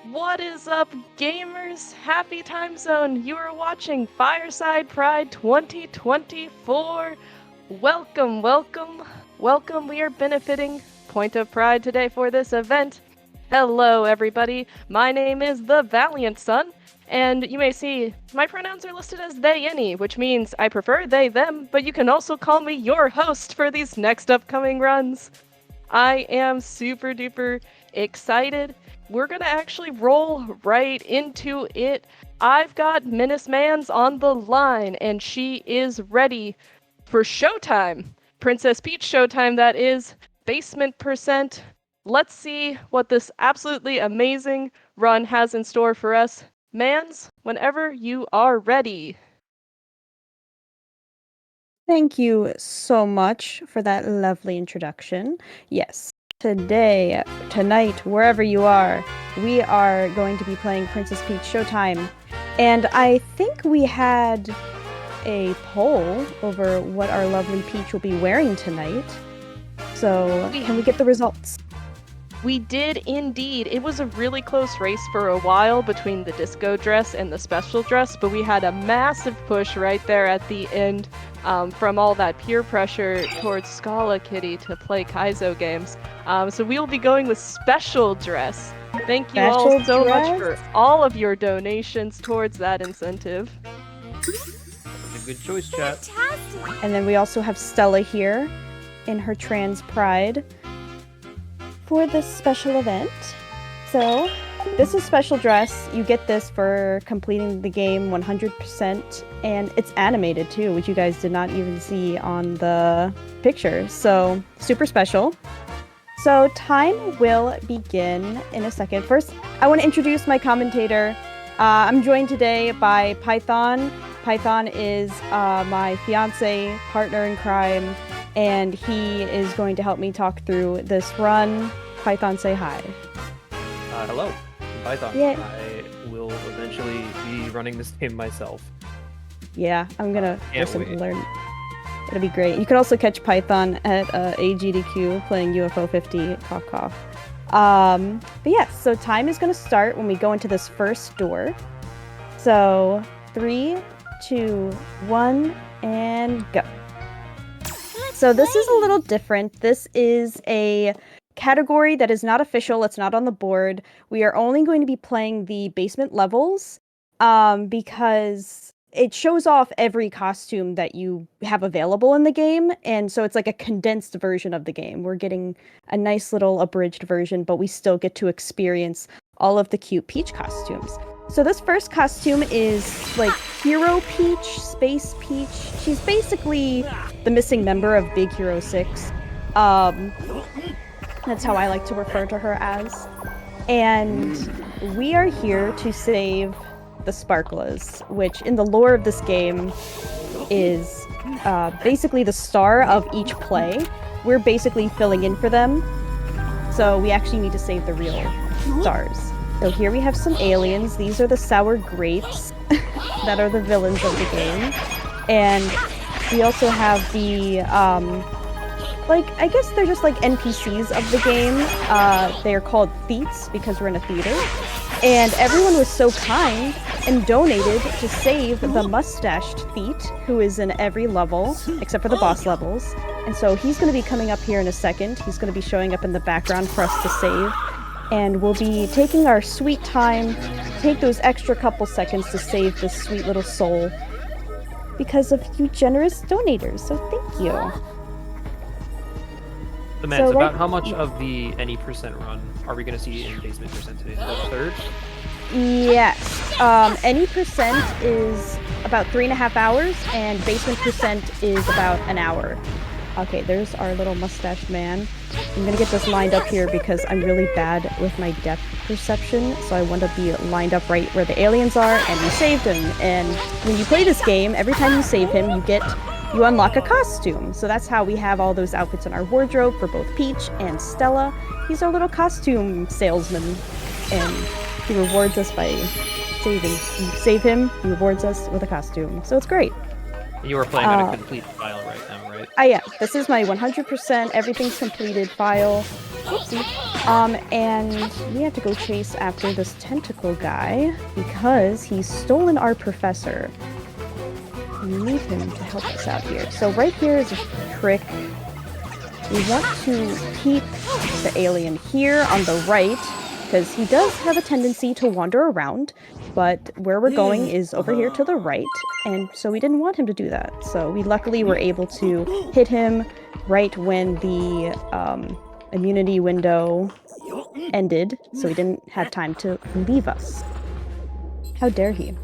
What is up, gamers? Happy time zone! You are watching Fireside Pride 2024. Welcome, welcome, welcome. We are benefiting Point of Pride today for this event. Hello, everybody. My name is the Valiant Son, and you may see my pronouns are listed as they, any, which means I prefer they, them, but you can also call me your host for these next upcoming runs. I am super duper excited. We're gonna actually roll right into it. I've got menacemandz on the line, and she is ready for Showtime. Princess Peach Showtime, that is. Basement percent. Let's see what this absolutely amazing run has in store for us. Mans, whenever you are ready. Thank you so much for that lovely introduction. Yes, tonight, wherever you are, we are going to be playing Princess Peach Showtime. And I think we had a poll over what our lovely Peach will be wearing tonight. So, can we get the results? We did indeed. It was a really close race for a while between the disco dress and the special dress, but we had a massive push right there at the end from all that peer pressure towards Scala Kitty to play Kaizo games. So we'll be going with special dress. Thank you all so much for all of your donations towards that incentive. A good choice, chat. Fantastic. And then we also have Stella here in her trans pride for this special event. So, this is special dress. You get this for completing the game 100%, and it's animated too, which you guys did not even see on the picture. So, super special. So, time will begin in a second. First, I want to introduce my commentator. I'm joined today by Python. Python is my fiance, partner in crime, and he is going to help me talk through this run. Python, say hi. Hello, I'm Python. Yeah. I will eventually be running this game myself. Yeah, I'm gonna Can't listen and wait. learn. It'll be great. You can also catch Python at AGDQ playing UFO 50, cough cough. But yeah, so time is gonna start when we go into this first door. So 3, 2, 1, and go. So this is a little different. This is a category that is not official. It's not on the board. We are only going to be playing the basement levels because it shows off every costume that you have available in the game. And so it's like a condensed version of the game. We're getting a nice little abridged version, but we still get to experience all of the cute Peach costumes. So this first costume is like Hero Peach, Space Peach. She's basically the missing member of Big Hero 6. That's how I like to refer to her as. And we are here to save the Sparklas, which in the lore of this game is basically the star of each play. We're basically filling in for them. So we actually need to save the real stars. So here we have some aliens. These are the sour grapes that are the villains of the game. And we also have the, I guess they're just like NPCs of the game. They are called Theets because we're in a theater. And everyone was so kind and donated to save the mustached Theet, who is in every level, except for the boss levels. And so he's going to be coming up here in a second. He's going to be showing up in the background for us to save. And we'll be taking our sweet time, take those extra couple seconds to save this sweet little soul because of you generous donators. So thank you. The Mads, about how much of the any percent run are we going to see in basement percent today? About a third? Yes. Any percent is about 3.5 hours, and basement percent is about an hour. Okay, there's our little mustached man. I'm gonna get this lined up here because I'm really bad with my depth perception, so I want to be lined up right where the aliens are, and we saved him. And when you play this game, every time you save him, you unlock a costume. So that's how we have all those outfits in our wardrobe for both Peach and Stella. He's our little costume salesman, and he rewards us by saving. You save him, he rewards us with a costume. So it's great. You are playing on a complete file right now, right? Yeah, this is my 100% everything's completed file. Whoopsie. And we have to go chase after this tentacle guy because he's stolen our professor. We need him to help us out here. So right here is a trick. We want to keep the alien here on the right because he does have a tendency to wander around, but where we're going is over here to the right, and so we didn't want him to do that. So we luckily were able to hit him right when the immunity window ended, so he didn't have time to leave us. How dare he?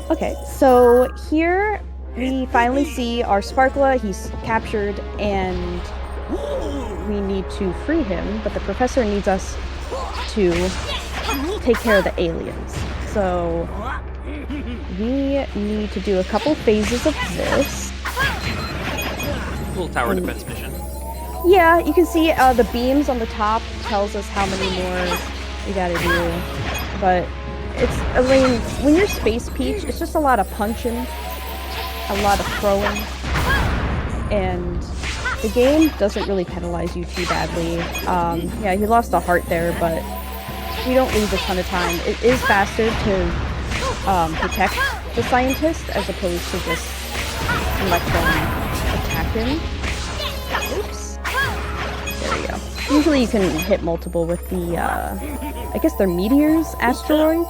Okay, so here we finally see our Sparkla. He's captured, and we need to free him, but the professor needs us to take care of the aliens. So we need to do a couple phases of this. Little tower defense mission. Yeah, you can see the beams on the top tells us how many more we gotta do. But it's, I mean, when you're Space Peach, it's just a lot of punching, a lot of throwing, and the game doesn't really penalize you too badly. Yeah, he lost a heart there, but we don't lose a ton of time. It is faster to protect the scientist as opposed to just let them attack him. Oops. There we go. Usually you can hit multiple with the, I guess they're meteors, asteroids.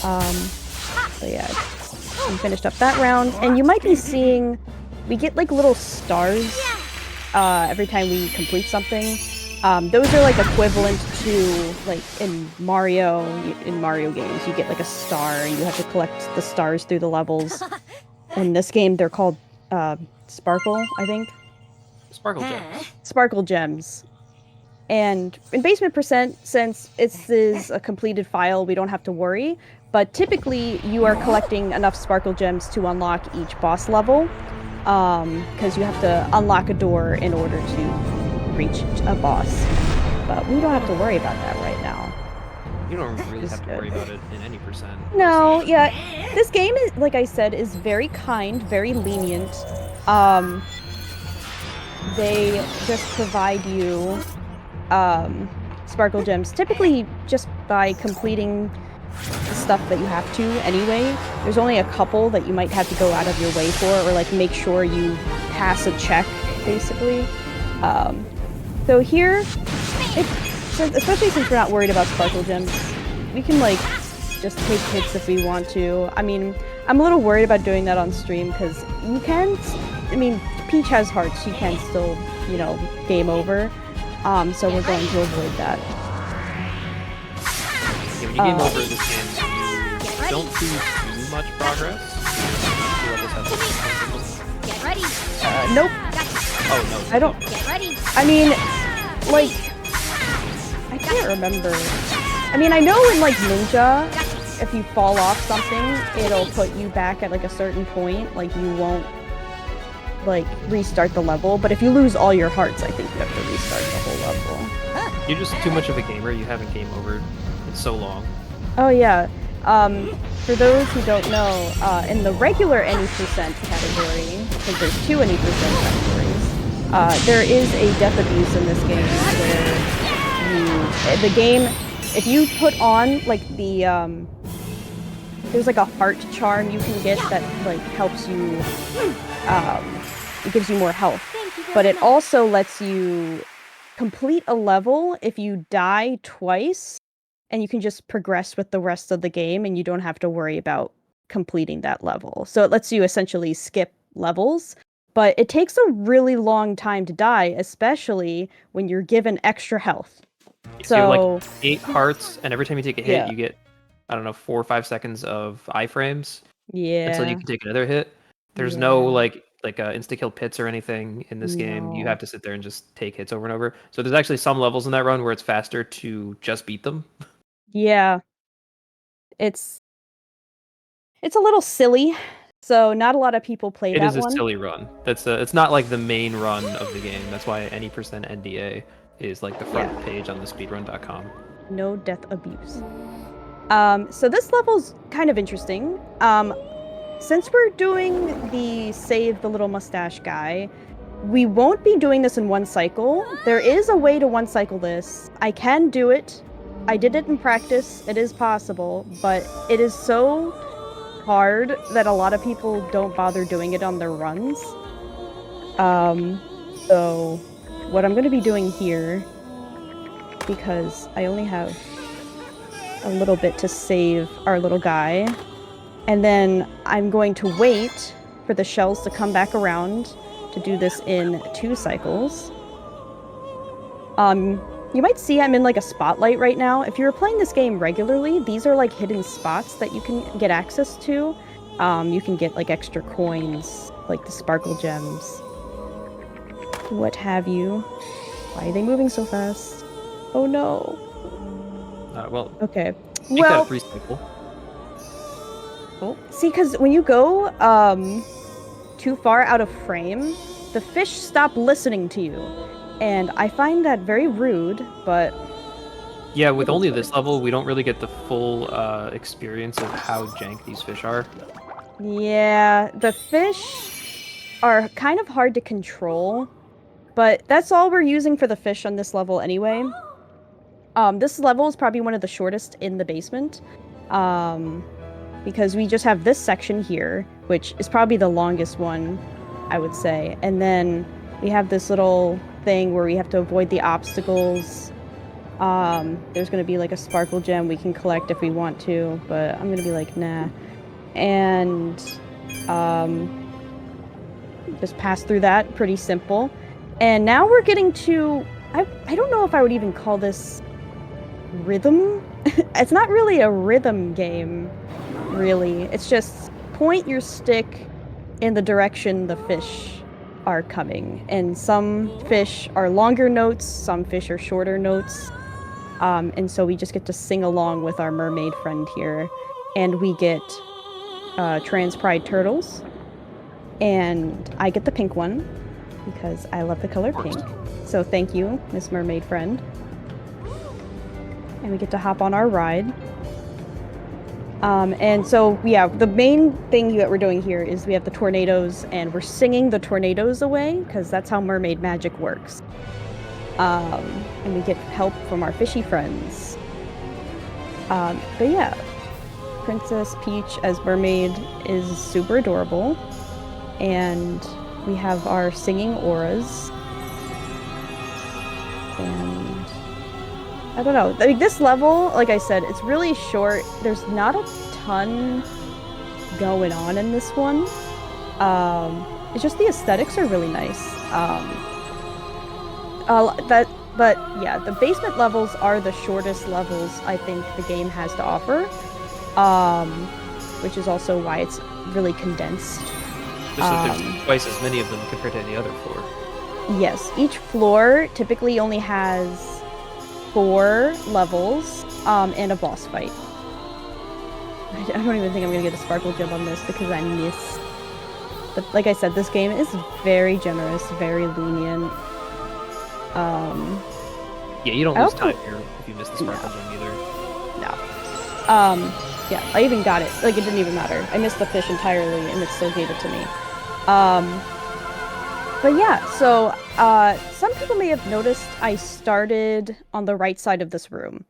So yeah, we finished up that round, and you might be seeing, we get like little stars every time we complete something. Those are like equivalent to, like, in Mario games, you get like a star and you have to collect the stars through the levels. In this game, they're called Sparkle, I think. Sparkle gems. Sparkle gems. And in Basement Percent, since this is a completed file, we don't have to worry. But typically, you are collecting enough Sparkle gems to unlock each boss level. Because you have to unlock a door in order to reach a boss. But we don't have to worry about that right now. You don't really have to worry about it in any percent. No, yeah. This game, is, like I said, is very kind, very lenient. They just provide you Sparkle gems, typically just by completing the stuff that you have to anyway. There's only a couple that you might have to go out of your way for, or like make sure you pass a check, basically. So here, especially since we're not worried about Sparkle gems, we can like just take hits if we want to. I mean, I'm a little worried about doing that on stream because you can, I mean, Peach has hearts, she can still, you know, game over. So we're going to avoid that. Yeah, when you game over this game, you don't do too much progress. Get ready. Nope. Oh, no. I don't. Get ready. I mean, like, I can't remember. I mean, I know in like Ninja, if you fall off something, it'll put you back at like a certain point. Like you won't like restart the level. But if you lose all your hearts, I think you have to restart the whole level. You're just too much of a gamer. You haven't game over in so long. Oh yeah. For those who don't know, in the regular any percent category, because there's two any percent categories, there is a death abuse in this game where the game, if you put on like the there's like a heart charm you can get that like helps you, it gives you more health, but it also lets you complete a level if you die twice. And you can just progress with the rest of the game and you don't have to worry about completing that level. So it lets you essentially skip levels, but it takes a really long time to die, especially when you're given extra health. So you have like 8 hearts, and every time you take a hit, you get, I don't know, 4 or 5 seconds of iframes. Yeah. Until you can take another hit. There's no like insta-kill pits or anything in this game. You have to sit there and just take hits over and over. So there's actually some levels in that run where it's faster to just beat them. Yeah. It's a little silly, so not a lot of people play that one. It is a silly run. It's not like the main run of the game. That's why any percent NDA is like the front page on the speedrun.com. No death abuse. So this level's kind of interesting. Since we're doing the save the little mustache guy, we won't be doing this in one cycle. There is a way to one cycle this. I can do it. I did it in practice. It is possible, but it is so hard that a lot of people don't bother doing it on their runs. So what I'm going to be doing here, because I only have a little bit to save our little guy, and then I'm going to wait for the shells to come back around to do this in 2 cycles. You might see I'm in like a spotlight right now. If you're playing this game regularly, these are like hidden spots that you can get access to. You can get like extra coins, like the sparkle gems, what have you. Why are they moving so fast? Oh no. Well, Okay. make that a free cycle. Oh, see, because when you go too far out of frame, the fish stop listening to you. And I find that very rude, but... Yeah, with only this level, we don't really get the full experience of how jank these fish are. Yeah, the fish are kind of hard to control, but that's all we're using for the fish on this level anyway. This level is probably one of the shortest in the basement, because we just have this section here, which is probably the longest one, I would say. And then we have this little thing where we have to avoid the obstacles. There's going to be like a sparkle gem we can collect if we want to, but I'm going to be like, nah. And just pass through that, pretty simple. And now we're getting to, I don't know if I would even call this rhythm. It's not really a rhythm game, really. It's just point your stick in the direction the fish are coming. And some fish are longer notes, some fish are shorter notes. And so we just get to sing along with our mermaid friend here. And we get trans pride turtles. And I get the pink one because I love the color pink. So thank you, Miss Mermaid Friend. And we get to hop on our ride. And so, yeah, the main thing that we're doing here is we have the tornadoes, and we're singing the tornadoes away, because that's how mermaid magic works. And we get help from our fishy friends. But yeah, Princess Peach as mermaid is super adorable. And we have our singing auras. And I don't know. Like, this level, like I said, it's really short. There's not a ton going on in this one. It's just the aesthetics are really nice. But yeah, the basement levels are the shortest levels I think the game has to offer, which is also why it's really condensed. Just that there's twice as many of them compared to any other floor. Yes, each floor typically only has 4 levels, and a boss fight. I don't even think I'm gonna get a sparkle gem on this because I missed. But like I said, this game is very generous, very lenient. Yeah, you don't lose time here if you miss the sparkle gem either. No. Yeah, I even got it. Like, it didn't even matter. I missed the fish entirely, and it still gave it to me. But yeah, so some people may have noticed I started on the right side of this room.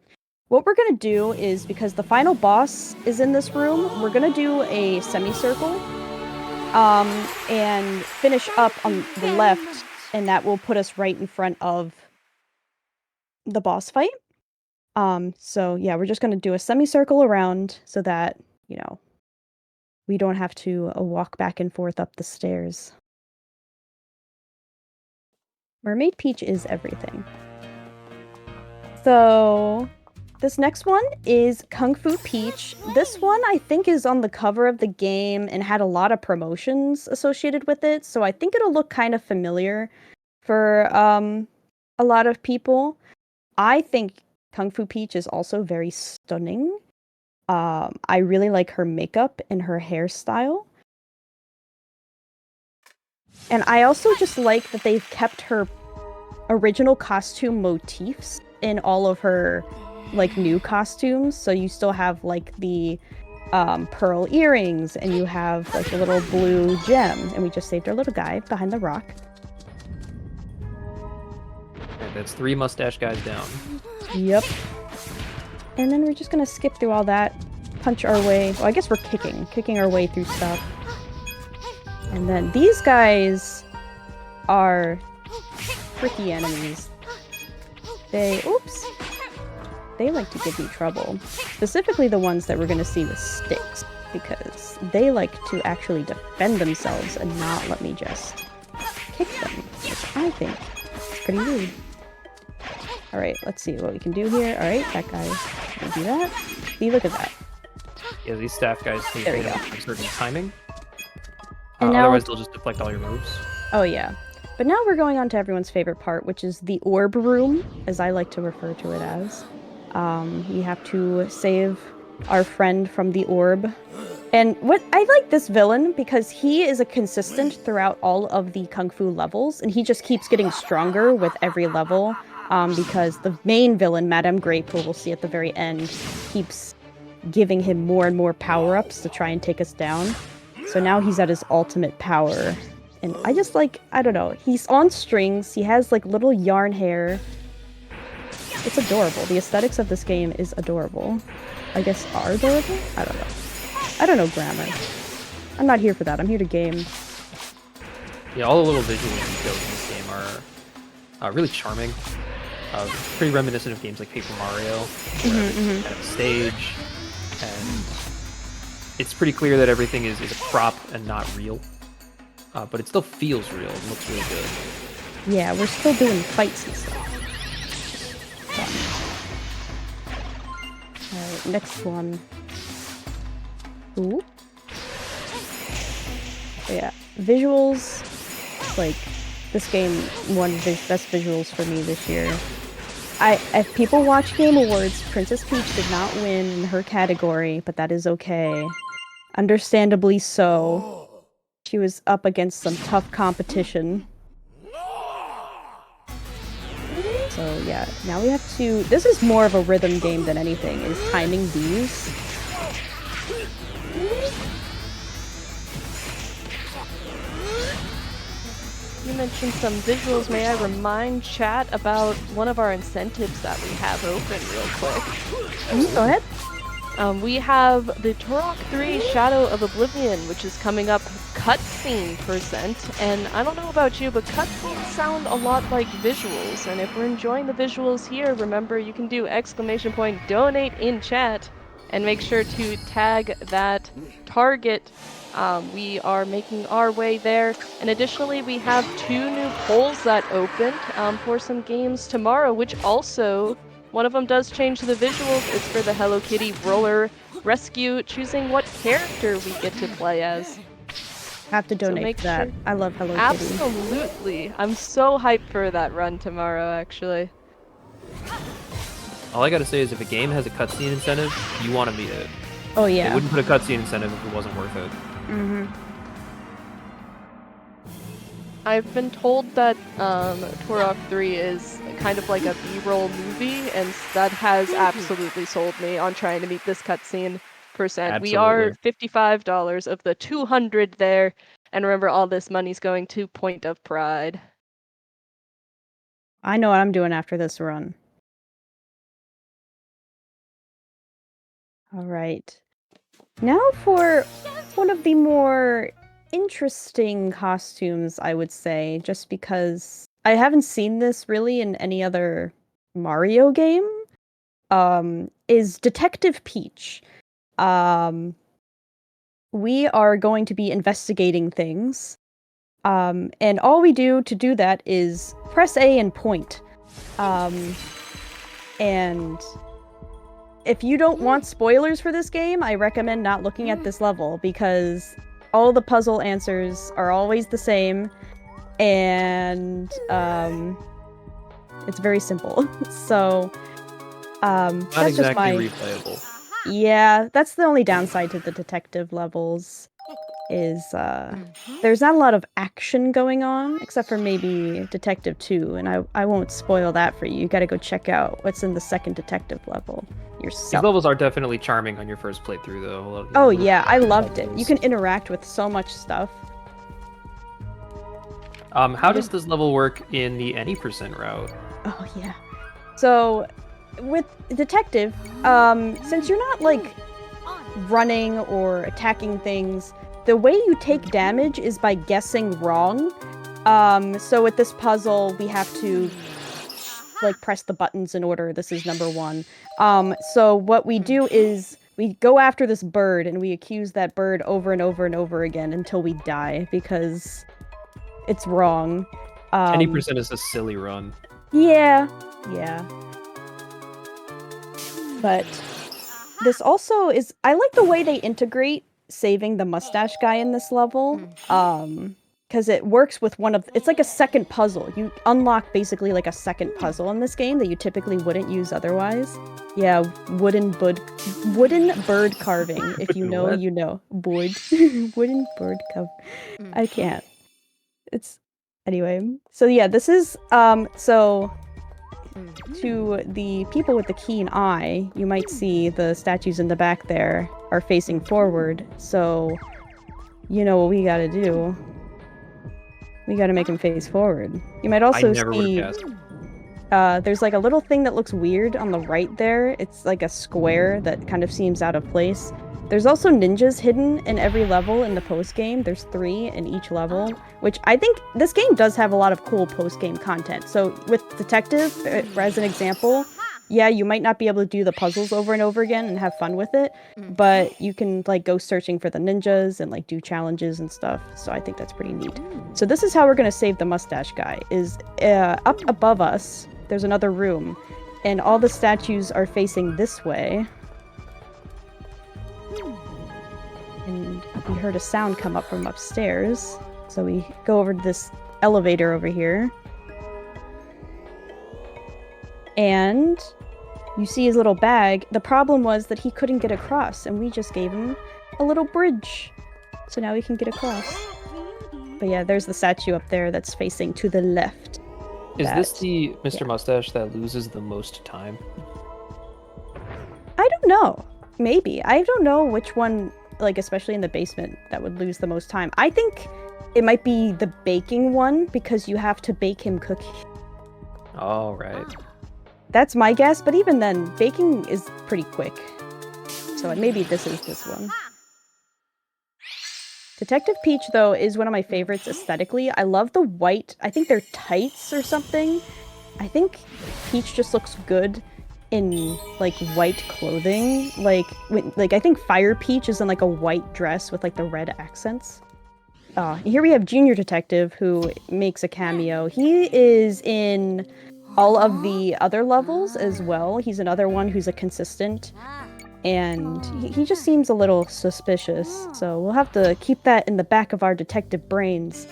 What we're gonna do is, because the final boss is in this room, we're gonna do a semicircle, and finish up on the left, and that will put us right in front of the boss fight. So yeah, we're just gonna do a semicircle around so that, you know, we don't have to walk back and forth up the stairs. Mermaid Peach is everything. So this next one is Kung Fu Peach. This one I think is on the cover of the game and had a lot of promotions associated with it, so I think it'll look kind of familiar for a lot of people. I think Kung Fu Peach is also very stunning. I really like her makeup and her hairstyle. And I also just like that they've kept her original costume motifs in all of her, like, new costumes. So you still have, like, the pearl earrings, and you have, like, a little blue gem. And we just saved our little guy behind the rock. That's 3 mustache guys down. Yep. And then we're just gonna skip through all that, punch our way. Well, I guess we're kicking our way through stuff. And then these guys are tricky enemies. They like to give me trouble. Specifically the ones that we're gonna see with sticks, because they like to actually defend themselves and not let me just kick them, which I think is pretty rude. Alright, let's see what we can do here. Alright, that guy can do that. See, look at that. Yeah, these staff guys take There we go. a certain timing. And now- Otherwise, they'll just deflect all your moves. Oh yeah. But now we're going on to everyone's favorite part, which is the orb room, as I like to refer to it as. We have to save our friend from the orb. And what I like this villain because he is a consistent throughout all of the Kung Fu levels, and he just keeps getting stronger with every level. Because the main villain, Madame Grape, who we'll see at the very end, keeps giving him more and more power-ups to try and take us down. So now he's at his ultimate power. And I just like, I don't know, he's on strings, he has like little yarn hair. It's adorable. The aesthetics of this game is adorable. I guess are adorable? I don't know. I don't know grammar. I'm not here for that, I'm here to game. Yeah, all the little visual details in this game are really charming. Pretty reminiscent of games like Paper Mario, where it's kind of a stage, and it's pretty clear that everything is a prop and not real. But it still feels real and looks really good. Yeah, we're still doing fights and stuff. Alright, next one. Ooh. Yeah, visuals, like, this game won best visuals for me this year. If people watch Game Awards, Princess Peach did not win in her category, but that is okay. Understandably so. She was up against some tough competition. So yeah, now we have to... This is more of a rhythm game than anything, is timing these. You mentioned some visuals. May I remind chat about one of our incentives that we have open real quick? Go ahead. We have the Turok 3 Shadow of Oblivion, which is coming up cutscene %. And I don't know about you, but cutscenes sound a lot like visuals. And if we're enjoying the visuals here, remember you can do !donate in chat and make sure to tag that target. We are making our way there. And additionally, we have 2 new polls that opened for some games tomorrow, which also... One of them does change the visuals. It's for the Hello Kitty Roller Rescue, choosing what character we get to play as. Have to donate for that. Sure. I love Hello Kitty. Absolutely. I'm so hyped for that run tomorrow, actually. All I gotta say is if a game has a cutscene incentive, you want to meet it. Oh yeah. They wouldn't put a cutscene incentive if it wasn't worth it. Mm-hmm. I've been told that Turok 3 is kind of like a B-roll movie, and that has absolutely sold me on trying to meet this cutscene %. We are $55 of the 200 there, and remember all this money's going to Point of Pride. I know what I'm doing after this run. Alright. Now for one of the more interesting costumes, I would say, just because I haven't seen this really in any other Mario game, is Detective Peach. We are going to be investigating things, and all we do to do that is press A and point. And if you don't want spoilers for this game, I recommend not looking at this level, because all the puzzle answers are always the same, and it's very simple. So Not that's just my... replayable. Yeah, that's the only downside to the detective levels, is there's not a lot of action going on, except for maybe Detective 2, and I won't spoil that for you. You gotta go check out what's in the second detective level yourself. These levels are definitely charming on your first playthrough, though. Oh yeah, I loved it. You can interact with so much stuff. How does this level work in the any % route? Oh, yeah. So, with Detective, since you're not, like, running or attacking things, the way you take damage is by guessing wrong. So with this puzzle, we have to, like, press the buttons in order. This is number 1. So what we do is we go after this bird, and we accuse that bird over and over and over again until we die, because it's wrong. 20% is a silly run. Yeah. But this also is... I like the way they integrate saving the mustache guy in this level. Because it works with one of... It's like a second puzzle. You unlock basically like a second puzzle in this game that you typically wouldn't use otherwise. Yeah, wooden bird carving. If you know, you know. Wood. Wooden bird carving. I can't. It's... Anyway. So yeah, this is... So... To the people with the keen eye, you might see the statues in the back there are facing forward. So... You know what we gotta do. We gotta make him face forward. You might also see... there's like a little thing that looks weird on the right there. It's like a square that kind of seems out of place. There's also ninjas hidden in every level in the post-game. There's 3 in each level, which I think this game does have a lot of cool post-game content. So with Detective, as an example, yeah, you might not be able to do the puzzles over and over again and have fun with it, but you can like go searching for the ninjas and like do challenges and stuff. So I think that's pretty neat. So this is how we're gonna save the mustache guy. Is up above us, there's another room, and all the statues are facing this way. And we heard a sound come up from upstairs. So we go over to this elevator over here. And you see his little bag. The problem was that he couldn't get across, and we just gave him a little bridge. So now he can get across. But yeah, there's the statue up there that's facing to the left. Is this the Mr. Mustache that loses the most time? I don't know. Maybe. I don't know which one, like, especially in the basement, that would lose the most time. I think it might be the baking one, because you have to bake him cookies. Oh, right. That's my guess, but even then, baking is pretty quick. So maybe this is this one. Detective Peach, though, is one of my favorites aesthetically. I love the white... I think they're tights or something. I think Peach just looks good in, like, white clothing. Like, I think Fire Peach is in, like, a white dress with, like, the red accents. Here we have Junior Detective, who makes a cameo. He is in all of the other levels as well. He's another one who's a consistent. And he just seems a little suspicious, so we'll have to keep that in the back of our detective brains.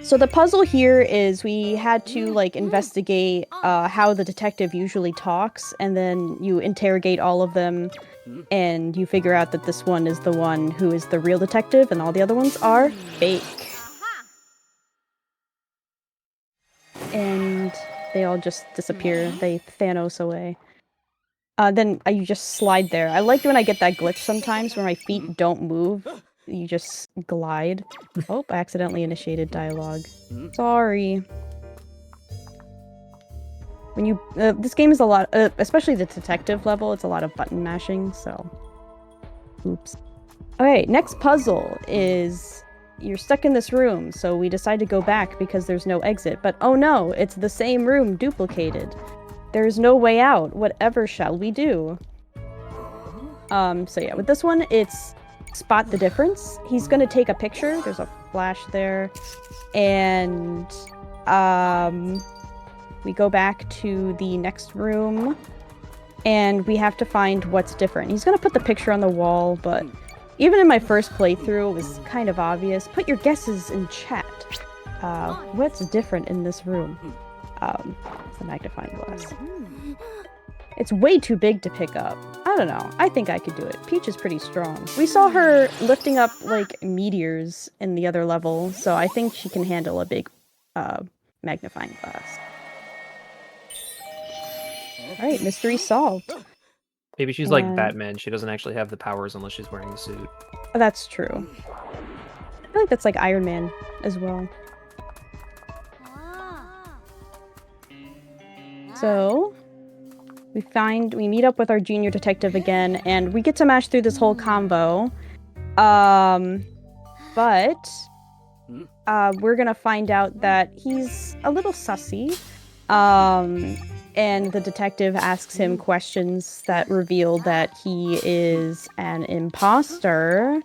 So the puzzle here is we had to, like, investigate how the detective usually talks, and then you interrogate all of them, and you figure out that this one is the one who is the real detective, and all the other ones are fake. And they all just disappear. They Thanos away. Then you just slide there. I like when I get that glitch sometimes where my feet don't move. You just glide. Oh, I accidentally initiated dialogue. Sorry. When you... this game is a lot... especially the detective level, it's a lot of button mashing, so... Oops. Okay, next puzzle is... You're stuck in this room, so we decide to go back because there's no exit. But oh no, it's the same room duplicated. There's no way out. Whatever shall we do? So yeah, with this one, it's spot the difference. He's gonna take a picture. There's a flash there. And we go back to the next room. And we have to find what's different. He's gonna put the picture on the wall, but even in my first playthrough, it was kind of obvious. Put your guesses in chat. What's different in this room? It's a magnifying glass. It's way too big to pick up. I don't know. I think I could do it. Peach is pretty strong. We saw her lifting up, like, meteors in the other level, so I think she can handle a big magnifying glass. Alright, mystery solved. Maybe she's like Batman. She doesn't actually have the powers unless she's wearing the suit. That's true. I feel like that's like Iron Man as well. So we meet up with our junior detective again, and we get to mash through this whole combo. But we're gonna find out that he's a little sussy. And the detective asks him questions that reveal that he is an imposter.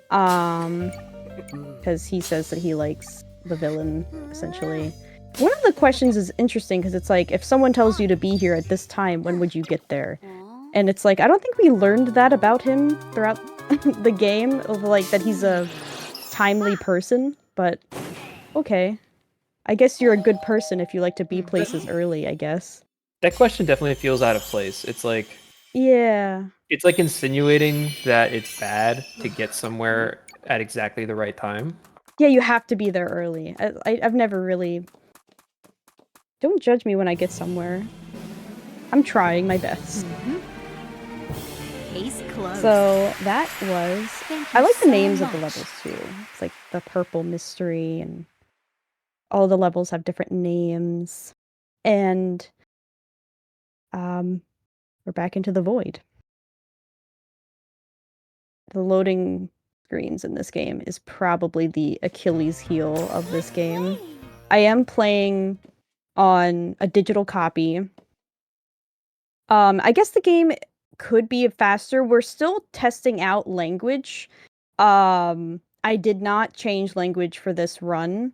Because he says that he likes the villain, essentially. One of the questions is interesting because it's like, if someone tells you to be here at this time, when would you get there? And it's like, I don't think we learned that about him throughout the game, of like that he's a timely person, but okay. I guess you're a good person if you like to be places early, I guess. That question definitely feels out of place. It's like insinuating that it's bad to get somewhere at exactly the right time. Yeah, you have to be there early. I've never really... Don't judge me when I get somewhere. I'm trying my best. Case closed. So that was... I like the names of the levels too. It's like the Purple Mystery, and all the levels have different names. And we're back into the void. The loading screens in this game is probably the Achilles heel of this game. I am playing on a digital copy. I guess the game could be faster. We're still testing out language. I did not change language for this run.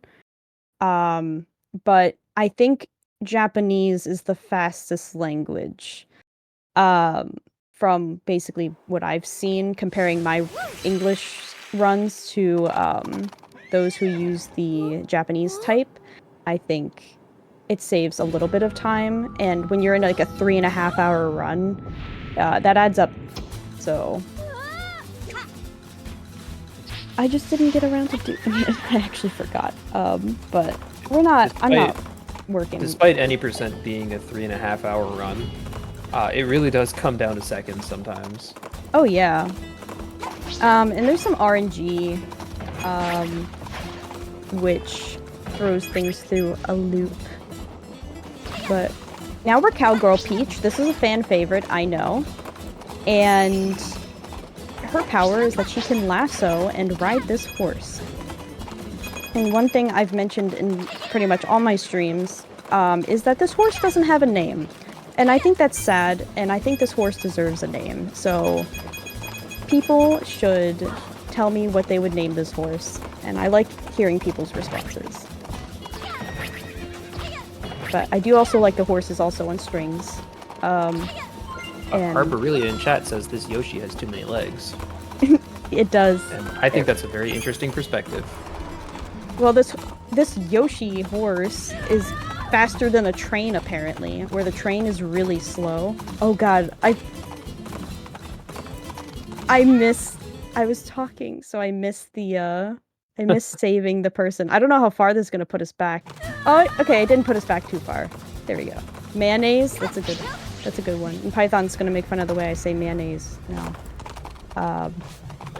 But I think Japanese is the fastest language. From basically what I've seen, comparing my English runs to those who use the Japanese type, I think it saves a little bit of time. And when you're in like a 3.5 hour run, that adds up. So I just didn't get around to do. I actually forgot. But I'm not working. Despite any percent being a 3.5 hour run, it really does come down to seconds sometimes. Oh yeah. And there's some RNG, which throws things through a loop. But now we're Cowgirl Peach. This is a fan favorite, I know. And her power is that she can lasso and ride this horse. And one thing I've mentioned in pretty much all my streams is that this horse doesn't have a name. And I think that's sad, and I think this horse deserves a name. So people should tell me what they would name this horse, and I like hearing people's responses. But I do also like the horses also on strings. And Arborelia in chat says this Yoshi has too many legs. It does. And I think that's a very interesting perspective. Well, this Yoshi horse is faster than a train, apparently, where the train is really slow. Oh god, I was talking, so I missed saving the person. I don't know how far this is gonna put us back. Oh, okay, it didn't put us back too far. There we go. Mayonnaise, that's a good one. And Python's gonna make fun of the way I say mayonnaise now.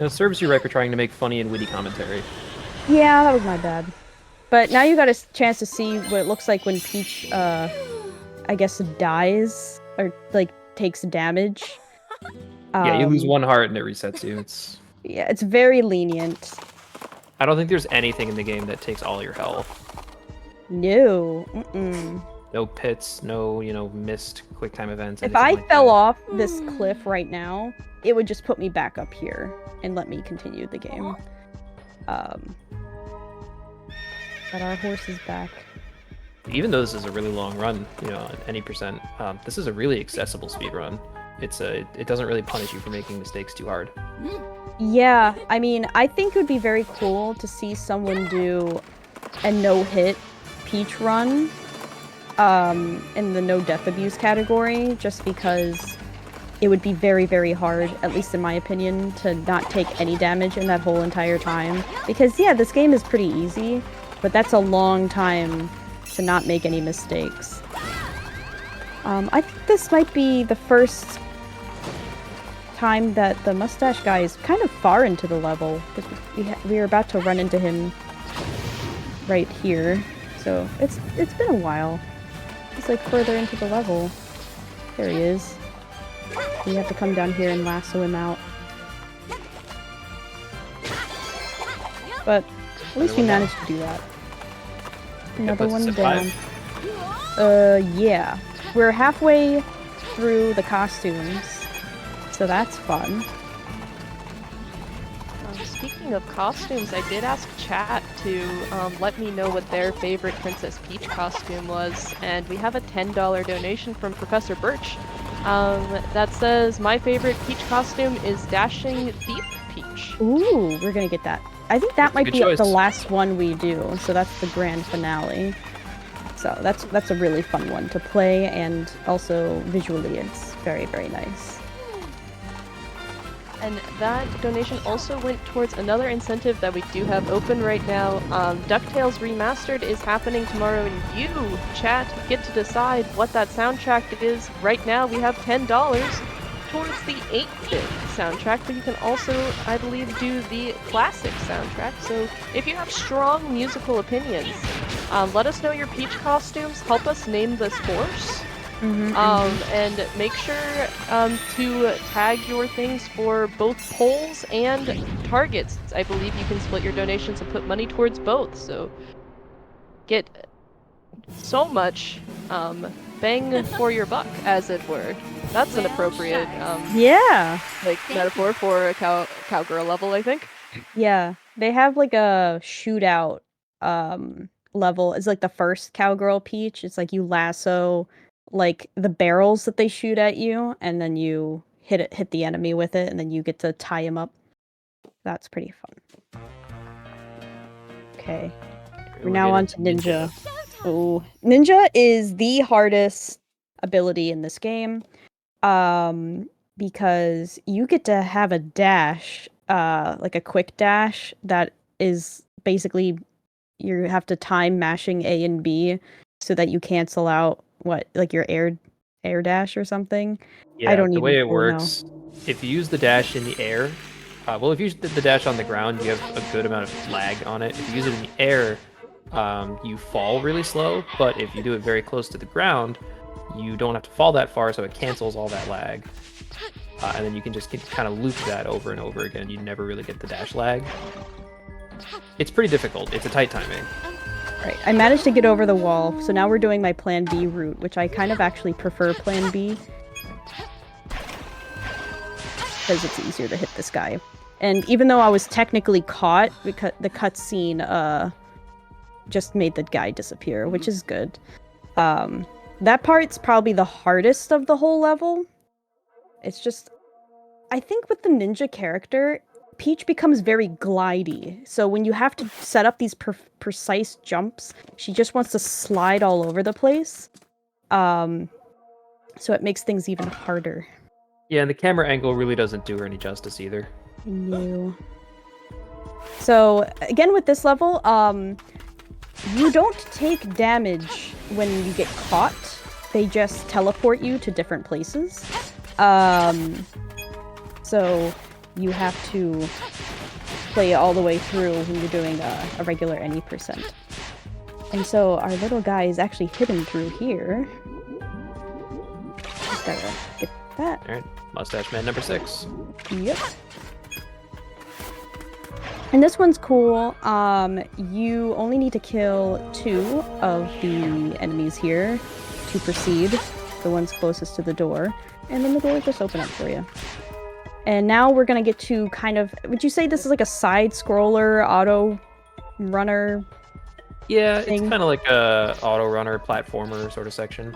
It serves you right for trying to make funny and witty commentary. Yeah, that was my bad. But now you got a chance to see what it looks like when Peach, I guess, dies, or, like, takes damage. Yeah, you lose one heart and it resets you. Yeah, it's very lenient. I don't think there's anything in the game that takes all your health. No. No pits, no, missed quick time events. If I fell off this cliff right now, it would just put me back up here and let me continue the game. But our horse is back. Even though this is a really long run, at any percent, this is a really accessible speed run. It doesn't really punish you for making mistakes too hard. Yeah, I mean, I think it would be very cool to see someone do a no-hit Peach run in the no death abuse category, just because it would be very, very hard, at least in my opinion, to not take any damage in that whole entire time. Because, yeah, this game is pretty easy, but that's a long time to not make any mistakes. I think this might be the first time that the mustache guy is kind of far into the level, because we are about to run into him right here. So it's been a while. He's like further into the level. There he is. We have to come down here and lasso him out. But at least we managed to do that. Another one down. Yeah. We're halfway through the costumes, so that's fun. Speaking of costumes, I did ask chat to let me know what their favorite Princess Peach costume was, and we have a $10 donation from Professor Birch that says, my favorite Peach costume is Dashing Thief Peach. Ooh, we're gonna get that. I think that might be choice. the last one we do, so that's the grand finale. So that's a really fun one to play, and also visually it's very, very nice. And that donation also went towards another incentive that we do have open right now. DuckTales Remastered is happening tomorrow, and you, chat, get to decide what that soundtrack is. Right now we have $10 towards the 8-bit soundtrack, but you can also, I believe, do the classic soundtrack. So if you have strong musical opinions, let us know your Peach costumes, help us name this horse. And make sure to tag your things for both polls and targets. I believe you can split your donations and put money towards both, so get so much bang for your buck, as it were. That's an appropriate Yeah. like metaphor for a cowgirl level, I think. Yeah. They have like a shootout level. It's like the first Cowgirl Peach. It's like you lasso like the barrels that they shoot at you, and then you hit the enemy with it, and then you get to tie him up. That's pretty fun. Okay. We're now on to Ninja. Oh, Ninja is the hardest ability in this game. Because you get to have a dash, like a quick dash that is basically you have to time mashing A and B so that you cancel out like your air dash or something. Yeah, I don't the even way it fully know. works, if you use the dash in the air, well, if you use the dash on the ground, you have a good amount of lag on it. If you use it in the air, you fall really slow, but if you do it very close to the ground, you don't have to fall that far, so it cancels all that lag. And then you can just kind of loop that over and over again. You never really get the dash lag. It's pretty difficult. It's a tight timing. Right, I managed to get over the wall, so now we're doing my plan B route, which I kind of actually prefer plan B. Because it's easier to hit this guy. And even though I was technically caught, because the cutscene just made the guy disappear, which is good. That part's probably the hardest of the whole level. It's just, I think with the ninja character, Peach becomes very glidey. So when you have to set up these precise jumps, she just wants to slide all over the place. So it makes things even harder. Yeah, and the camera angle really doesn't do her any justice either. No. So again with this level, you don't take damage when you get caught. They just teleport you to different places. So you have to play all the way through when you're doing a regular any percent. And so our little guy is actually hidden through here. Just gotta get that. Alright, Mustache Man number 6. Yep. And this one's cool. You only need to kill 2 of the enemies here to proceed. The ones closest to the door. And then the door just open up for you. And now we're gonna get to kind of, would you say this is like a side-scroller, auto-runner? Yeah, thing? it's kind of like a auto-runner, platformer sort of section.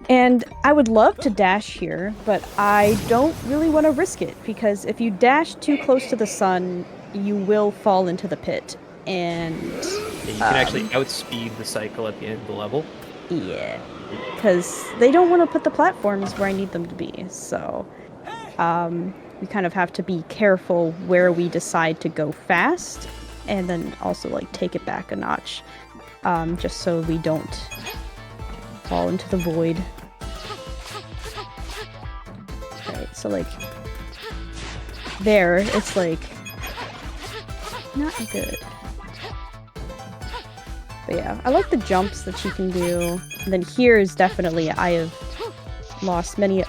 And I would love to dash here, but I don't really want to risk it, because if you dash too close to the sun, you will fall into the pit. And Yeah, you can actually outspeed the cycle at the end of the level. yeah, because they don't want to put the platforms where I need them to be, so we kind of have to be careful where we decide to go fast, and then also like take it back a notch, just so we don't fall into the void. Right, so like there, it's like not good. But yeah, I like the jumps that she can do. And then here is definitely, I have lost many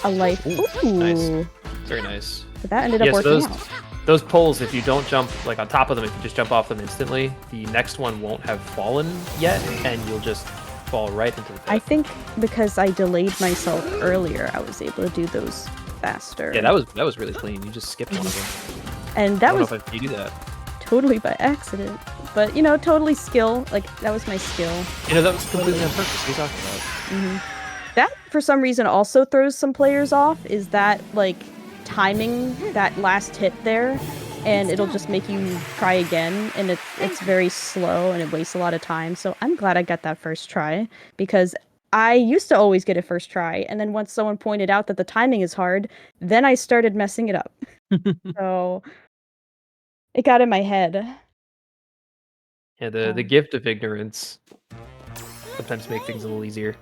a life. Ooh. Nice. Very nice. But that ended up working out. Those poles, if you don't jump like on top of them, if you just jump off them instantly, the next one won't have fallen yet, and you'll just fall right into the pit. I think because I delayed myself earlier, I was able to do those faster. Yeah, that was really clean. You just skipped one of them. And that was I don't know if you do that. Totally by accident. But, you know, totally skill. Like, that was my skill. You know, that was completely on purpose. What are you talking about? That, for some reason, also throws some players off, is that, like, timing that last hit there, and it'll just make you try again, and it's very slow, and it wastes a lot of time. So I'm glad I got that first try, because I used to always get it first try, and then once someone pointed out that the timing is hard, then I started messing it up. So it got in my head. Yeah, the gift of ignorance sometimes make things a little easier.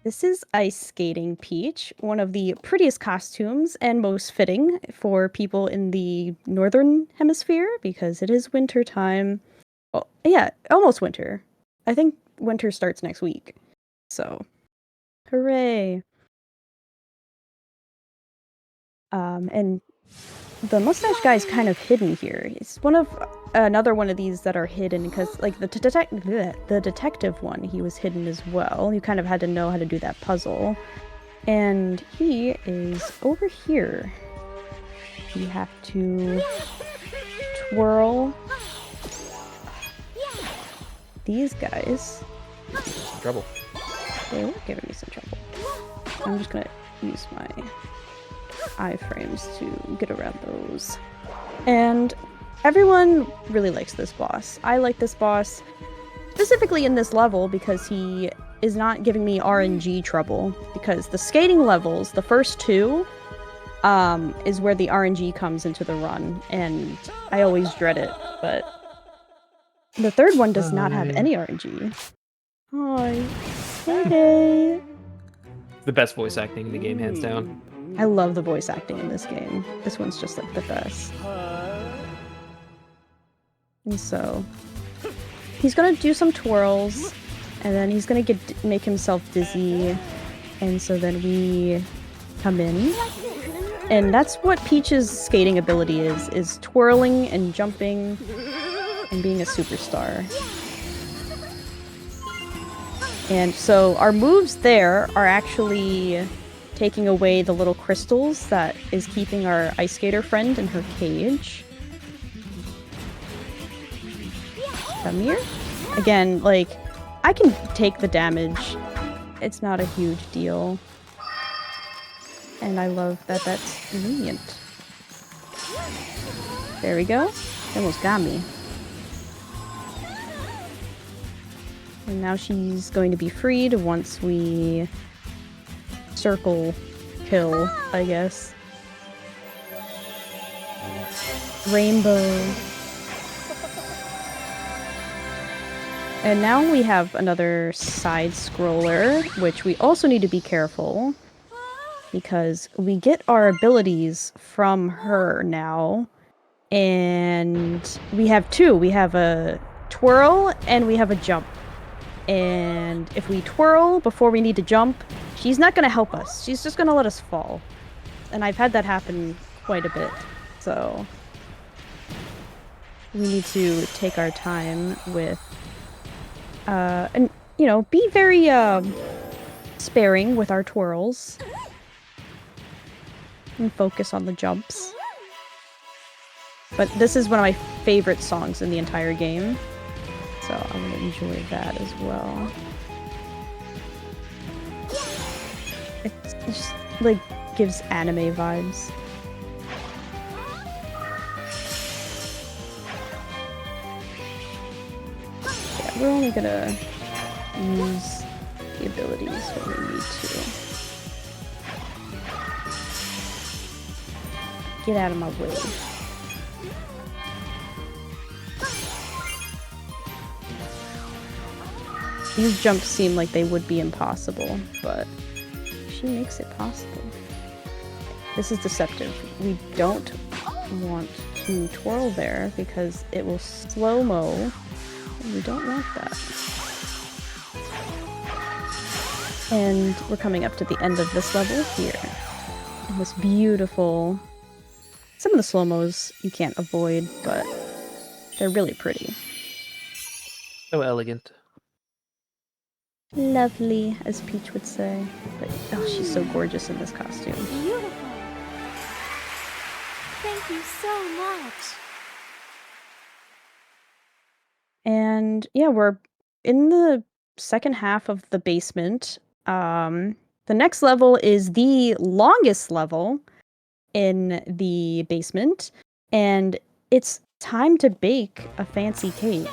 This is Ice Skating Peach, one of the prettiest costumes and most fitting for people in the northern hemisphere because it is winter time. Well, yeah, almost winter. I think winter starts next week. So, hooray. And the mustache guy is kind of hidden here. It's another one of these that are hidden because, like, the detective one, he was hidden as well. You kind of had to know how to do that puzzle. And he is over here. You have to twirl these guys. Some trouble. They were giving me some trouble. I'm just gonna use my iframes to get around those. And everyone really likes this boss. I like this boss specifically in this level because he is not giving me RNG trouble, because the skating levels, the first two, is where the RNG comes into the run, and I always dread it, but the third one does not have any RNG. Hi. Hey. The best voice acting in the game, hands down. I love the voice acting in this game. This one's just like the best. And so he's gonna do some twirls, and then he's gonna make himself dizzy, and so then we come in. And that's what Peach's skating ability is twirling and jumping and being a superstar. And so our moves there are actually taking away the little crystals that is keeping our ice skater friend in her cage. Come here. Again, like, I can take the damage. It's not a huge deal. And I love that that's lenient. There we go. They almost got me. And now she's going to be freed once we circle kill, I guess. Rainbow. And now we have another side scroller, which we also need to be careful because we get our abilities from her now. And we have two. We have a twirl and we have a jump. And if we twirl before we need to jump, she's not going to help us. She's just going to let us fall. And I've had that happen quite a bit. So we need to take our time with, and, you know, be very sparing with our twirls. And focus on the jumps. But this is one of my favorite songs in the entire game. So I'm going to enjoy that as well. It just, like, gives anime vibes. Yeah, we're only gonna use the abilities when we need to. Get out of my way. These jumps seem like they would be impossible, but she makes it possible. This is deceptive. We don't want to twirl there because it will slow-mo We don't want that. And we're coming up to the end of this level here. And this beautiful... Some of the slow-mos you can't avoid, but they're really pretty. So elegant. Lovely, as Peach would say. But, oh, she's so gorgeous in this costume. Beautiful. Thank you so much. And yeah, we're in the second half of the basement. The next level is the longest level in the basement, and it's time to bake a fancy cake.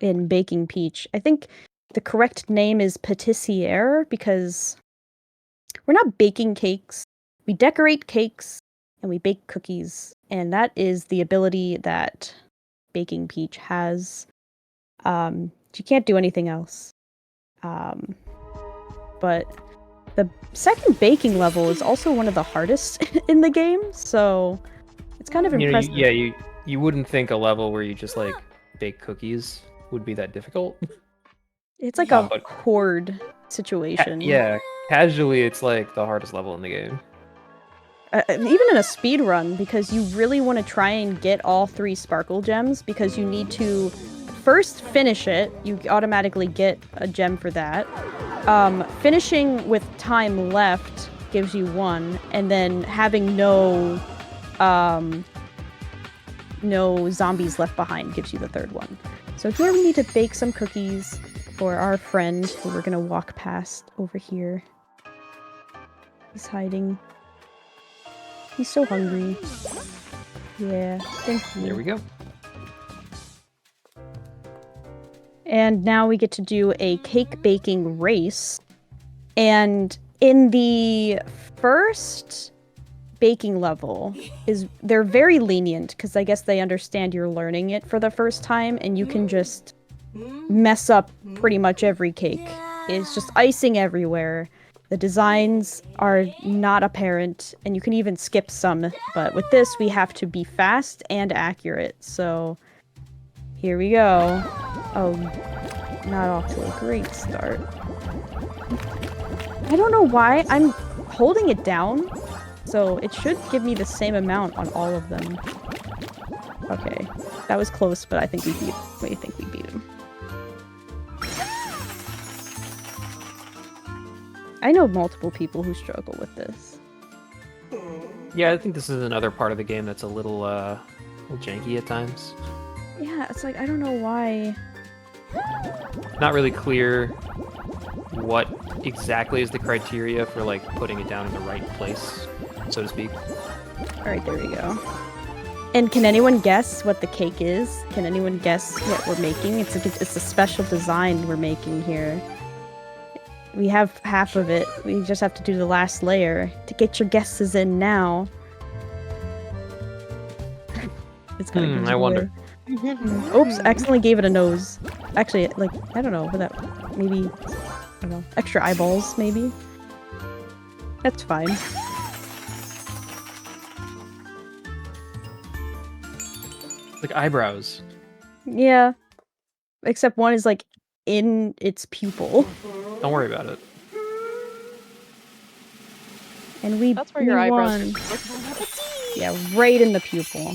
In Baking Peach. I think the correct name is pâtissière because we're not baking cakes. We decorate cakes and we bake cookies, and that is the ability that Baking Peach has. She can't do anything else. But the second baking level is also one of the hardest in the game, so it's kind of impressive. You wouldn't think a level where you just like bake cookies would be that difficult. It's like a chord situation. Yeah, casually it's like the hardest level in the game. Even in a speed run, because you really want to try and get all 3 sparkle gems, because you need to first finish it. You automatically get a gem for that. Finishing with time left gives you 1, and then having no zombies left behind gives you the 3rd one. So here we need to bake some cookies for our friend who we're gonna walk past over here. He's hiding. He's so hungry. Yeah, thank you. There we go. And now we get to do a cake baking race. And in the first baking level, they're very lenient because I guess they understand you're learning it for the first time, and you can just mess up pretty much every cake. It's just icing everywhere. The designs are not apparent, and you can even skip some. But with this, we have to be fast and accurate. So here we go. Oh, not off to a great start. I don't know why I'm holding it down. So it should give me the same amount on all of them. Okay, that was close, but I think we beat him. I know multiple people who struggle with this. Yeah, I think this is another part of the game that's a little janky at times. Yeah, it's like, I don't know why. Not really clear what exactly is the criteria for like putting it down in the right place, so to speak. Alright, there we go. And can anyone guess what the cake is? Can anyone guess what we're making? It's a special design we're making here. We have half of it. We just have to do the last layer. To get your guesses in now. It's gonna I wonder. Oops, accidentally gave it a nose. Actually, like, I don't know, that maybe, I don't know, extra eyeballs, maybe? That's fine. Like eyebrows. Yeah. Except one is, like, in its pupil. Don't worry about it. And That's where your eyebrows won. are. Yeah, right in the pupil.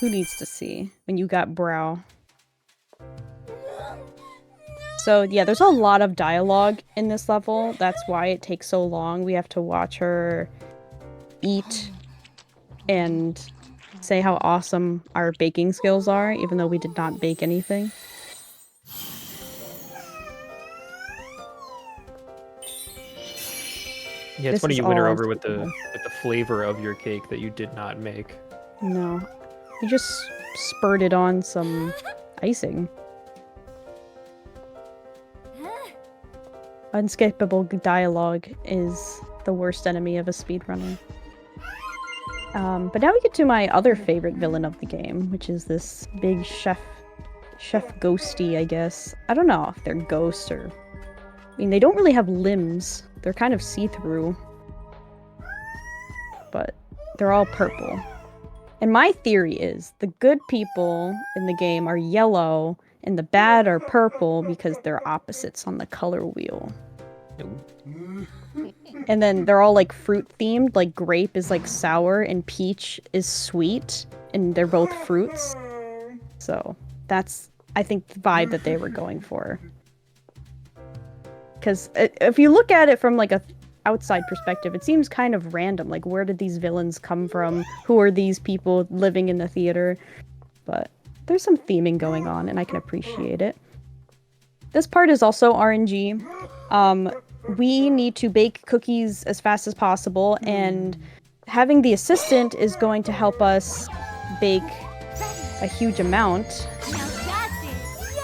Who needs to see when you got brow? So yeah, there's a lot of dialogue in this level. That's why it takes so long. We have to watch her eat and say how awesome our baking skills are, even though we did not bake anything. Yeah, it's This funny is you win her all over with the skippable. flavor of your cake that you did not make. No. You just spurted on some icing. Unskippable dialogue is the worst enemy of a speedrunner. But now we get to my other favorite villain of the game, which is this big chef ghosty, I guess. I don't know if they're ghosts or... I mean, they don't really have limbs. They're kind of see-through. But they're all purple. And my theory is the good people in the game are yellow and the bad are purple because they're opposites on the color wheel. Ooh. And then they're all like fruit themed, like grape is like sour and peach is sweet, and they're both fruits. So that's, I think, the vibe that they were going for. Because if you look at it from like a outside perspective, it seems kind of random. Like, where did these villains come from? Who are these people living in the theater? But there's some theming going on, and I can appreciate it. This part is also RNG. We need to bake cookies as fast as possible, and having the assistant is going to help us bake a huge amount.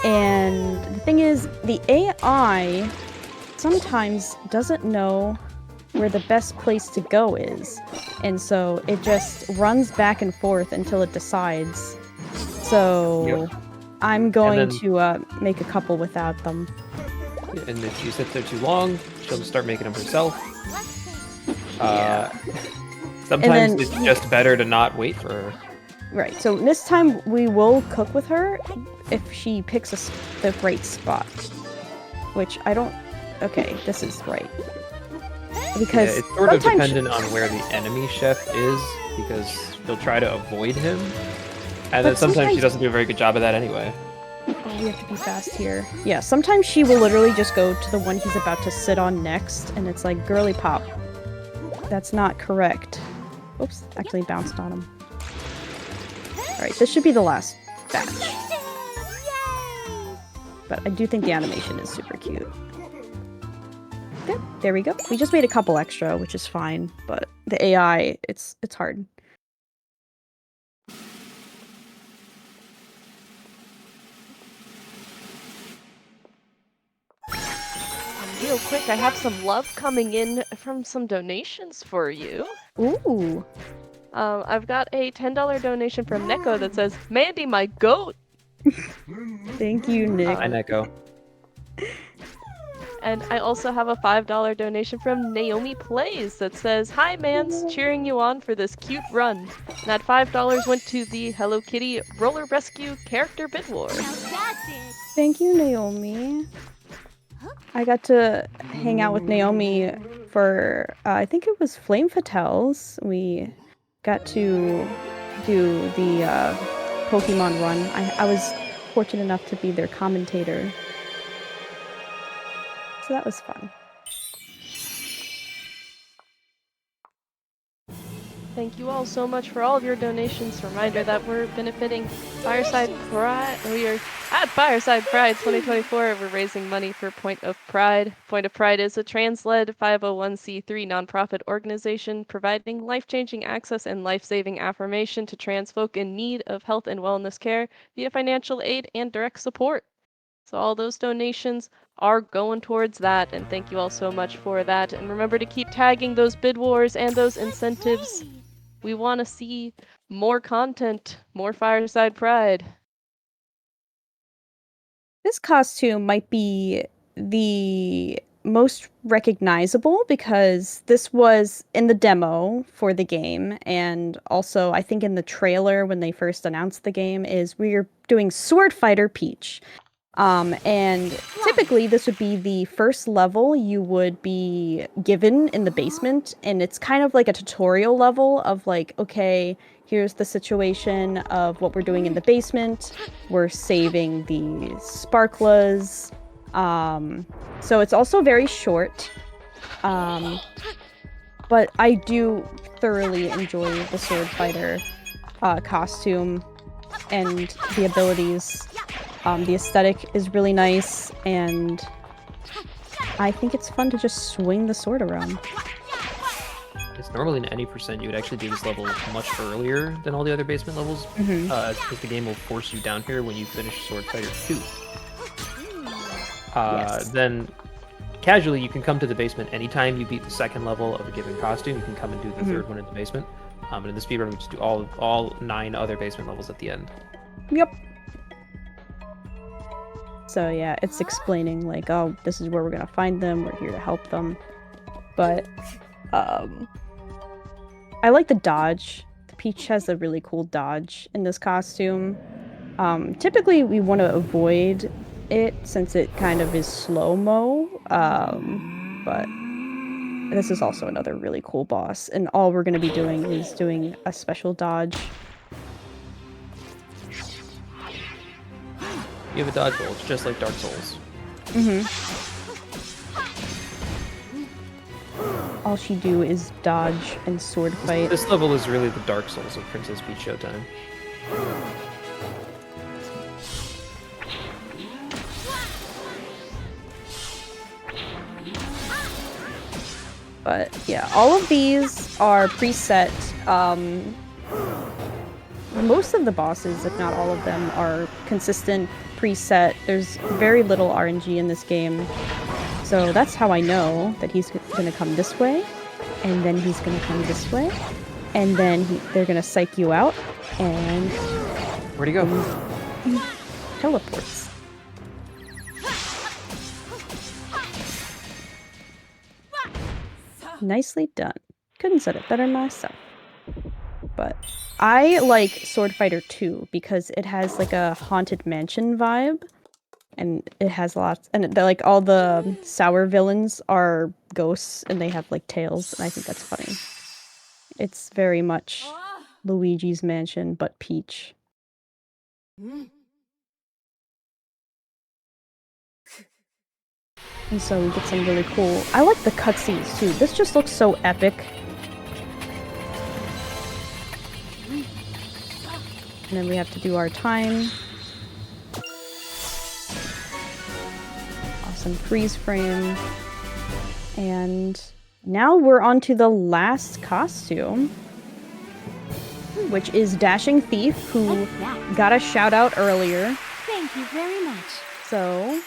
And the thing is, the AI sometimes doesn't know where the best place to go is. And so it just runs back and forth until it decides. So I'm going to make a couple without them. Yeah, and if you sit there too long, she'll just start making them herself. Sometimes it's just better to not wait for her. Right, so this time we will cook with her if she picks the right spot. Which I don't... Okay, this is right. Because it's sort of dependent on where the enemy chef is, because they'll try to avoid him. And then sometimes she doesn't do a very good job of that anyway. Oh, we have to be fast here. Yeah, sometimes she will literally just go to the one he's about to sit on next, and it's like, girly pop. That's not correct. Oops, actually bounced on him. Alright, this should be the last batch. But I do think the animation is super cute. Okay, there we go. We just made a couple extra, which is fine, but the AI, it's hard. Real quick, I have some love coming in from some donations for you. Ooh. I've got a $10 donation from Neko that says, Mandy, my goat! Thank you, Nick. Hi, Neko. And I also have a $5 donation from Naomi Plays that says, Hi, Mans, cheering you on for this cute run. And that $5 went to the Hello Kitty Roller Rescue character bid war. Thank you, Naomi. I got to hang out with Naomi for, I think it was Flame Fatales. We got to do the Pokemon run. I was fortunate enough to be their commentator. So that was fun. Thank you all so much for all of your donations. Reminder that we're benefiting Fireside Pride. We are at Fireside Pride 2024. We're raising money for Point of Pride. Point of Pride is a trans-led 501c3 nonprofit organization providing life-changing access and life-saving affirmation to trans folk in need of health and wellness care via financial aid and direct support. So all those donations are going towards that, and thank you all so much for that. And remember to keep tagging those bid wars and those incentives. We want to see more content, more Fireside Pride. This costume might be the most recognizable because this was in the demo for the game, and also I think in the trailer when they first announced the game is we're doing Sword Fighter Peach. And typically this would be the first level you would be given in the basement, and it's kind of like a tutorial level of like, okay, here's the situation of what we're doing in the basement. We're saving the sparklas. So it's also very short. But I do thoroughly enjoy the Sword Fighter costume and the abilities. The aesthetic is really nice, and I think it's fun to just swing the sword around. It's normally in any percent you would actually do this level much earlier than all the other basement levels, because the game will force you down here when you finish Sword Fighter 2. Then casually you can come to the basement anytime you beat the second level of a given costume. You can come and do the third one in the basement. And in the speedrun we just do all 9 other basement levels at the end. Yep. So yeah, it's explaining like, oh, this is where we're gonna find them, we're here to help them. But I like the dodge. The Peach has a really cool dodge in this costume. Typically, we want to avoid it since it kind of is slow-mo, but this is also another really cool boss, and all we're going to be doing is doing a special dodge. You have a dodge roll. It's just like Dark Souls. All she do is dodge and sword fight. This level is really the Dark Souls of Princess Peach Showtime. But yeah, all of these are preset. Most of the bosses, if not all of them, are consistent preset. There's very little RNG in this game. So that's how I know that he's going to come this way, and then he's going to come this way, and then they're going to psych you out, and... Where'd he go? He teleports. Nicely done. Couldn't said it better myself. But I like Sword Fighter 2 because it has like a haunted mansion vibe. And it has lots, and like all the sour villains are ghosts, and they have like tails, and I think that's funny. It's very much Luigi's Mansion, but Peach. And so we get some really cool. I like the cutscenes too. This just looks so epic. And then we have to do our time. Awesome freeze frame. And now we're on to the last costume, which is Dashing Thief, who got a shout out earlier. Thank you very much. So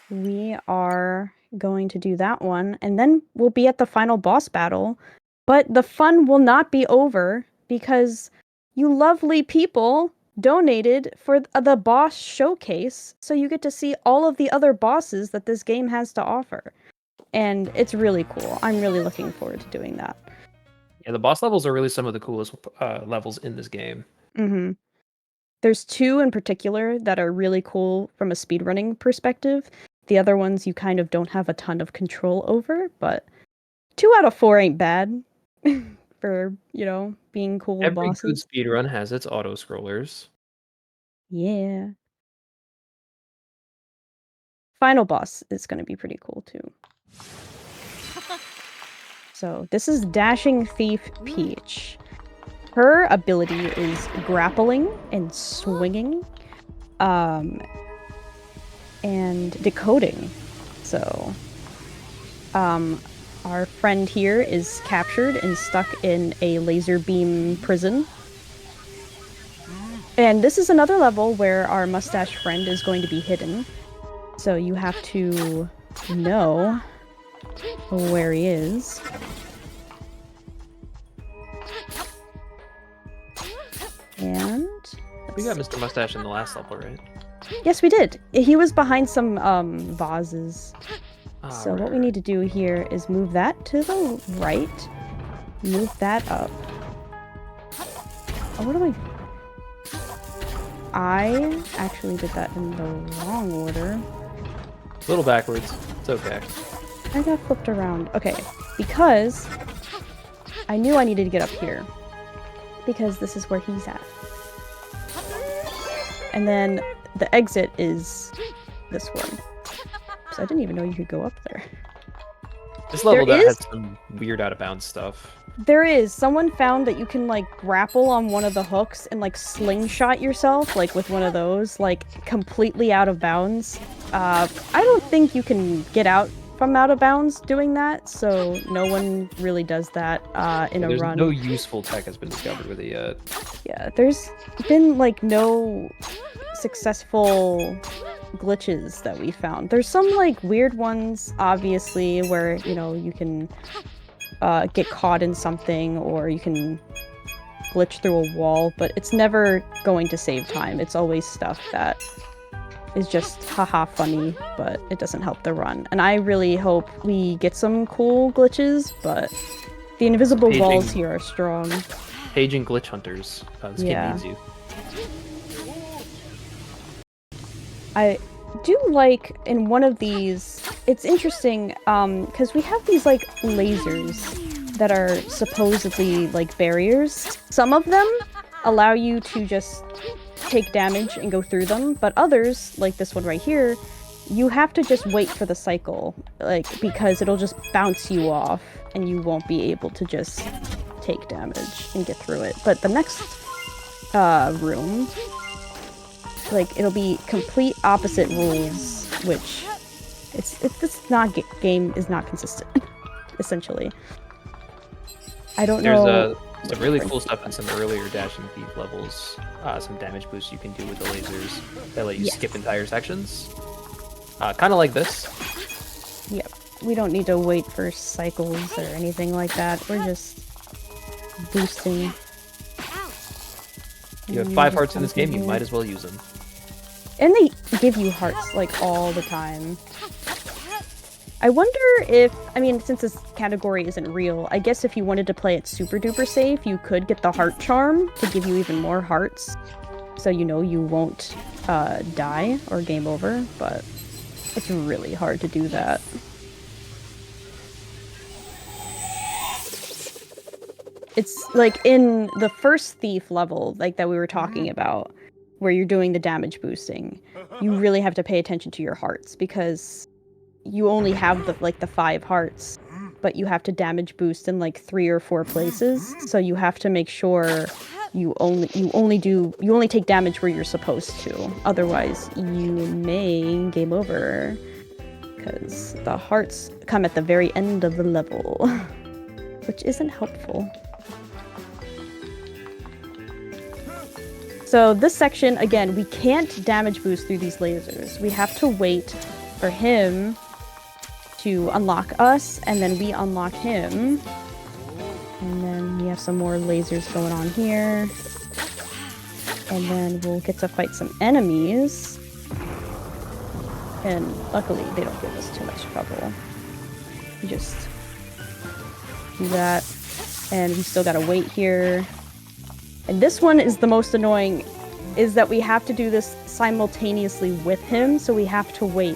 we are going to do that one, and then we'll be at the final boss battle. But the fun will not be over because you lovely people donated for the boss showcase, so you get to see all of the other bosses that this game has to offer. And it's really cool. I'm really looking forward to doing that. Yeah, the boss levels are really some of the coolest levels in this game. Mm-hmm. There's two in particular that are really cool from a speedrunning perspective. The other ones you kind of don't have a ton of control over, but 2 out of 4 ain't bad for, you know, being cool Every bosses. good speedrun has its auto-scrollers. Yeah. Final boss is going to be pretty cool too. So this is Dashing Thief Peach. Her ability is grappling and swinging, and decoding. So, our friend here is captured and stuck in a laser beam prison. And this is another level where our mustache friend is going to be hidden. So you have to know where he is. And We got Mr. Mustache in the last level, right? yes, we did. He was behind some vases. So right, what we need to do here is move that to the right. Move that up. Oh, what do I actually did that in the wrong order. A little backwards. It's okay. I got flipped around. Okay, because I knew I needed to get up here. Because this is where he's at. And then the exit is this one. So I didn't even know you could go up there. This level There that is- has some weird out-of-bounds stuff. There is. Someone found that you can, like, grapple on one of the hooks and, like, slingshot yourself, like, with one of those, like, completely out of bounds. I don't think you can get out from out of bounds doing that, so no one really does that in a There's run. no useful tech has been discovered with it yet. Yeah, there's been, like, no successful glitches that we found. There's some, like, weird ones, obviously, where, you know, you can get caught in something, or you can glitch through a wall, but it's never going to save time. It's always stuff that is just haha funny, but it doesn't help the run. And I really hope we get some cool glitches, but the invisible Paging. walls here are strong. paging glitch hunters. This game needs you. I do like in one of these, it's interesting, because we have these like lasers that are supposedly like barriers. Some of them allow you to just take damage and go through them, but others, like this one right here, you have to just wait for the cycle, like, because it'll just bounce you off and you won't be able to just take damage and get through it. But the next room, like, it'll be complete opposite rules, which game is not consistent, essentially. I don't know. There's some really cool stuff in some earlier Dash and Thief levels. Some damage boosts you can do with the lasers that let you skip entire sections. Kind of like this. Yep. We don't need to wait for cycles or anything like that. We're just boosting. You have 5 hearts in this game, you might as well use them. And they give you hearts, like, all the time. I wonder if, I mean, since this category isn't real, I guess if you wanted to play it super duper safe, you could get the heart charm to give you even more hearts. So you know you won't die or game over, but it's really hard to do that. It's like in the first Thief level, like that we were talking about, where you're doing the damage boosting, you really have to pay attention to your hearts because you only have the 5 hearts, but you have to damage boost in like 3 or 4 places. So you have to make sure you only take damage where you're supposed to. Otherwise, you may game over because the hearts come at the very end of the level, which isn't helpful. So this section, again, we can't damage boost through these lasers. We have to wait for him to unlock us, and then we unlock him. And then we have some more lasers going on here. And then we'll get to fight some enemies. And luckily, they don't give us too much trouble. We just do that. And we still gotta wait here. And this one is the most annoying, is that we have to do this simultaneously with him, so we have to wait.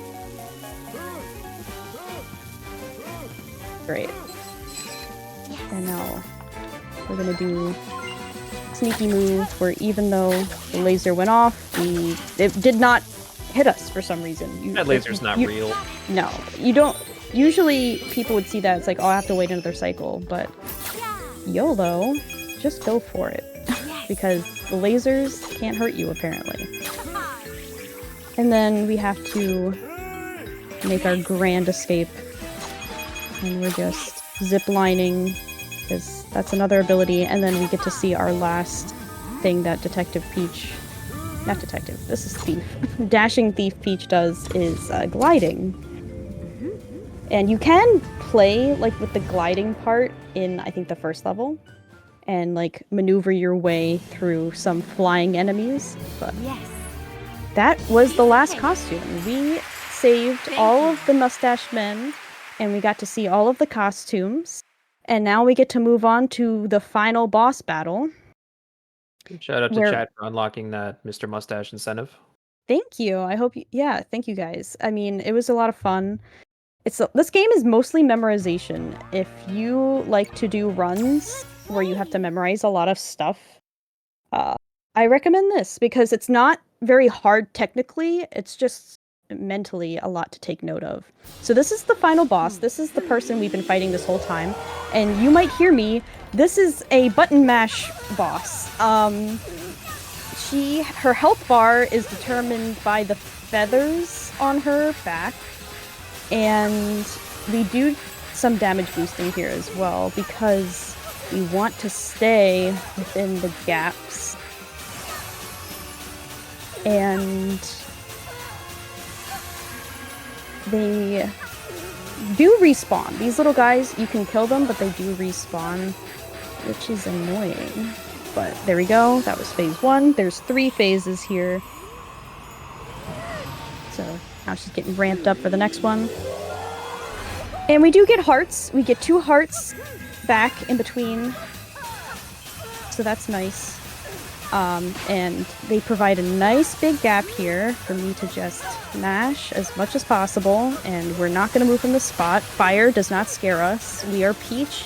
Great. And now we're gonna do sneaky move where even though the laser went off, it did not hit us for some reason. That laser's not real. No, you don't. Usually people would see that, it's like, oh, I have to wait another cycle, but YOLO, just go for it. Because the lasers can't hurt you, apparently. And then we have to make our grand escape. And we're just zip-lining, because that's another ability. And then we get to see our last thing that Detective Peach... Not Detective, this is Thief. Dashing Thief Peach does is gliding. And you can play, like, with the gliding part in, I think, the first level. And like maneuver your way through some flying enemies, but that was the last costume. We saved all of the mustached men, and we got to see all of the costumes, and now we get to move on to the final boss battle. Shout out to Chad for unlocking that Mr. Mustache incentive. Thank you. I hope thank you guys. I mean, it was a lot of fun. This game is mostly memorization. If you like to do runs where you have to memorize a lot of stuff, I recommend this because it's not very hard technically, it's just mentally a lot to take note of. So this is the final boss, this is the person we've been fighting this whole time, and you might hear me, this is a button mash boss. Her health bar is determined by the feathers on her back, and we do some damage boosting here as well because we want to stay within the gaps. And they do respawn. These little guys, you can kill them, but they do respawn, which is annoying. But there we go. That was phase 1. There's 3 phases here. So now she's getting ramped up for the next one. And we do get hearts. We get 2 hearts back in between so that's nice. And they provide a nice big gap here for me to just mash as much as possible, and we're not going to move from the spot. Fire does not scare us. We are Peach,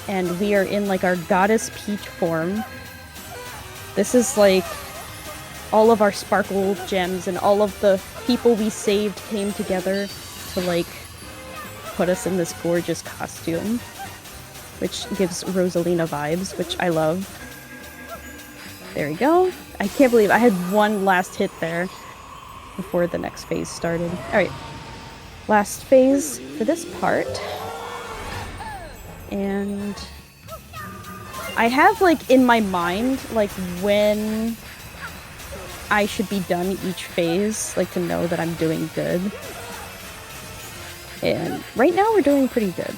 and we are in like our goddess Peach form. This is like all of our sparkle gems and all of the people we saved came together to like put us in this gorgeous costume, which gives Rosalina vibes, which I love. There we go. I can't believe I had one last hit there before the next phase started. Alright. Last phase for this part. And I have, like, in my mind, like, when I should be done each phase, like, to know that I'm doing good. And right now we're doing pretty good.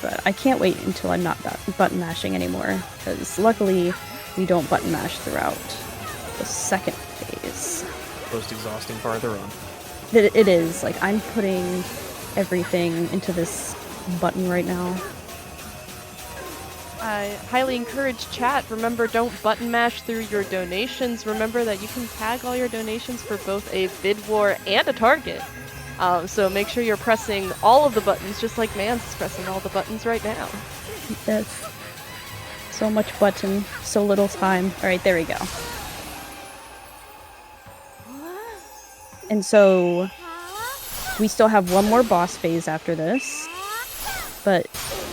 But I can't wait until I'm not button mashing anymore, because luckily we don't button mash throughout the second phase. Most exhausting part of the run. It is. Like, I'm putting everything into this button right now. I highly encourage chat. Remember, don't button mash through your donations. Remember that you can tag all your donations for both a bid war and a target. So make sure you're pressing all of the buttons, just like menacemandz is pressing all the buttons right now. Yes. So much button, so little time. Alright, there we go. And so we still have one more boss phase after this, but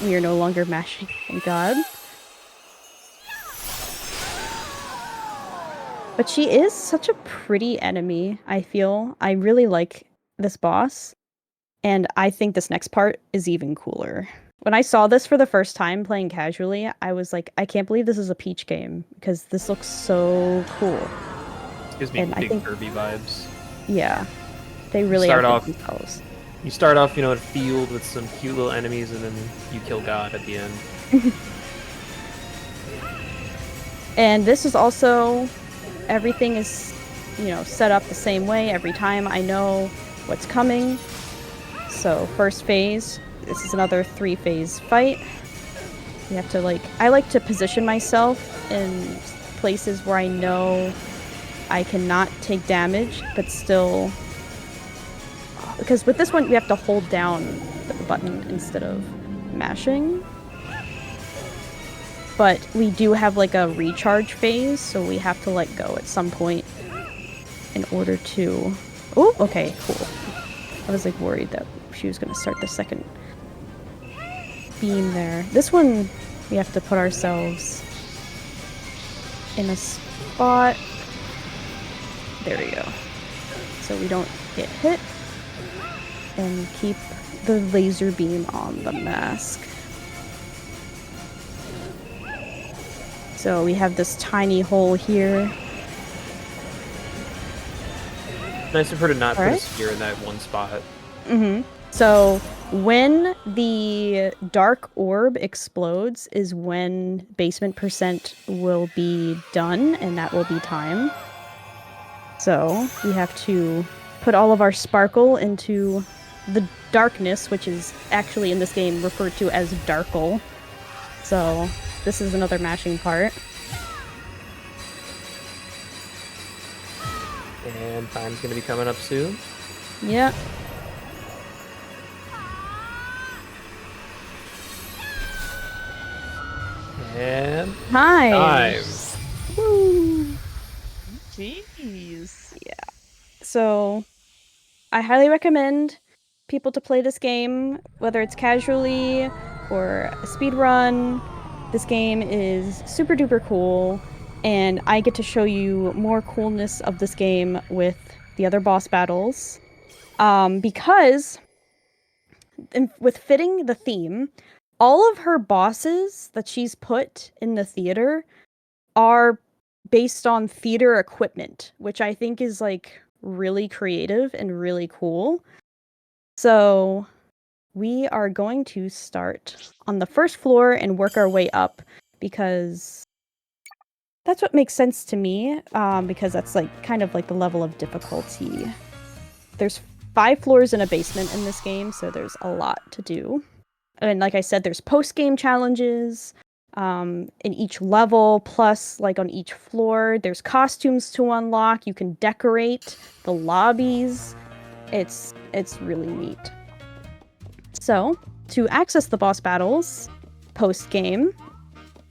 we are no longer mashing, thank God. But she is such a pretty enemy, I feel. I really like this boss, and I think this next part is even cooler. When I saw this for the first time playing casually, I was like, I can't believe this is a Peach game, because this looks so cool. It gives me And big I think, Kirby vibes. yeah, they really start outdid off- themselves. You start off, in a field with some cute little enemies, and then you kill God at the end. And this is also, everything is, set up the same way every time. I know what's coming. So first phase, this is another 3-phase fight. You have to I like to position myself in places where I know I cannot take damage, but still, because with this one we have to hold down the button instead of mashing. But we do have a recharge phase, so we have to let go at some point in order to... Oh, okay, cool. I was worried that she was gonna start the second beam there. This one, we have to put ourselves in a spot. There we go. So we don't get hit. And keep the laser beam on the mask. So we have this tiny hole here. Nice of her to not put Alright. a spear in that one spot. So when the dark orb explodes is when basement percent will be done, and that will be time. So we have to put all of our sparkle into the darkness, which is actually in this game referred to as darkle. So this is another mashing part. And time's gonna be coming up soon. Yep. And Nice. Woo. Jeez. So I highly recommend people to play this game, whether it's casually or a speed run. This game is super duper cool, and I get to show you more coolness of this game with the other boss battles. Because with fitting the theme, all of her bosses that she's put in the theater are based on theater equipment, which I think is really creative and really cool. So we are going to start on the first floor and work our way up, because that's what makes sense to me, because that's kind of the level of difficulty. There's 5 floors in a basement in this game, so there's a lot to do. And like I said, there's post-game challenges, in each level, plus like on each floor. There's costumes to unlock. You can decorate the lobbies. It's really neat. So, to access the boss battles post-game,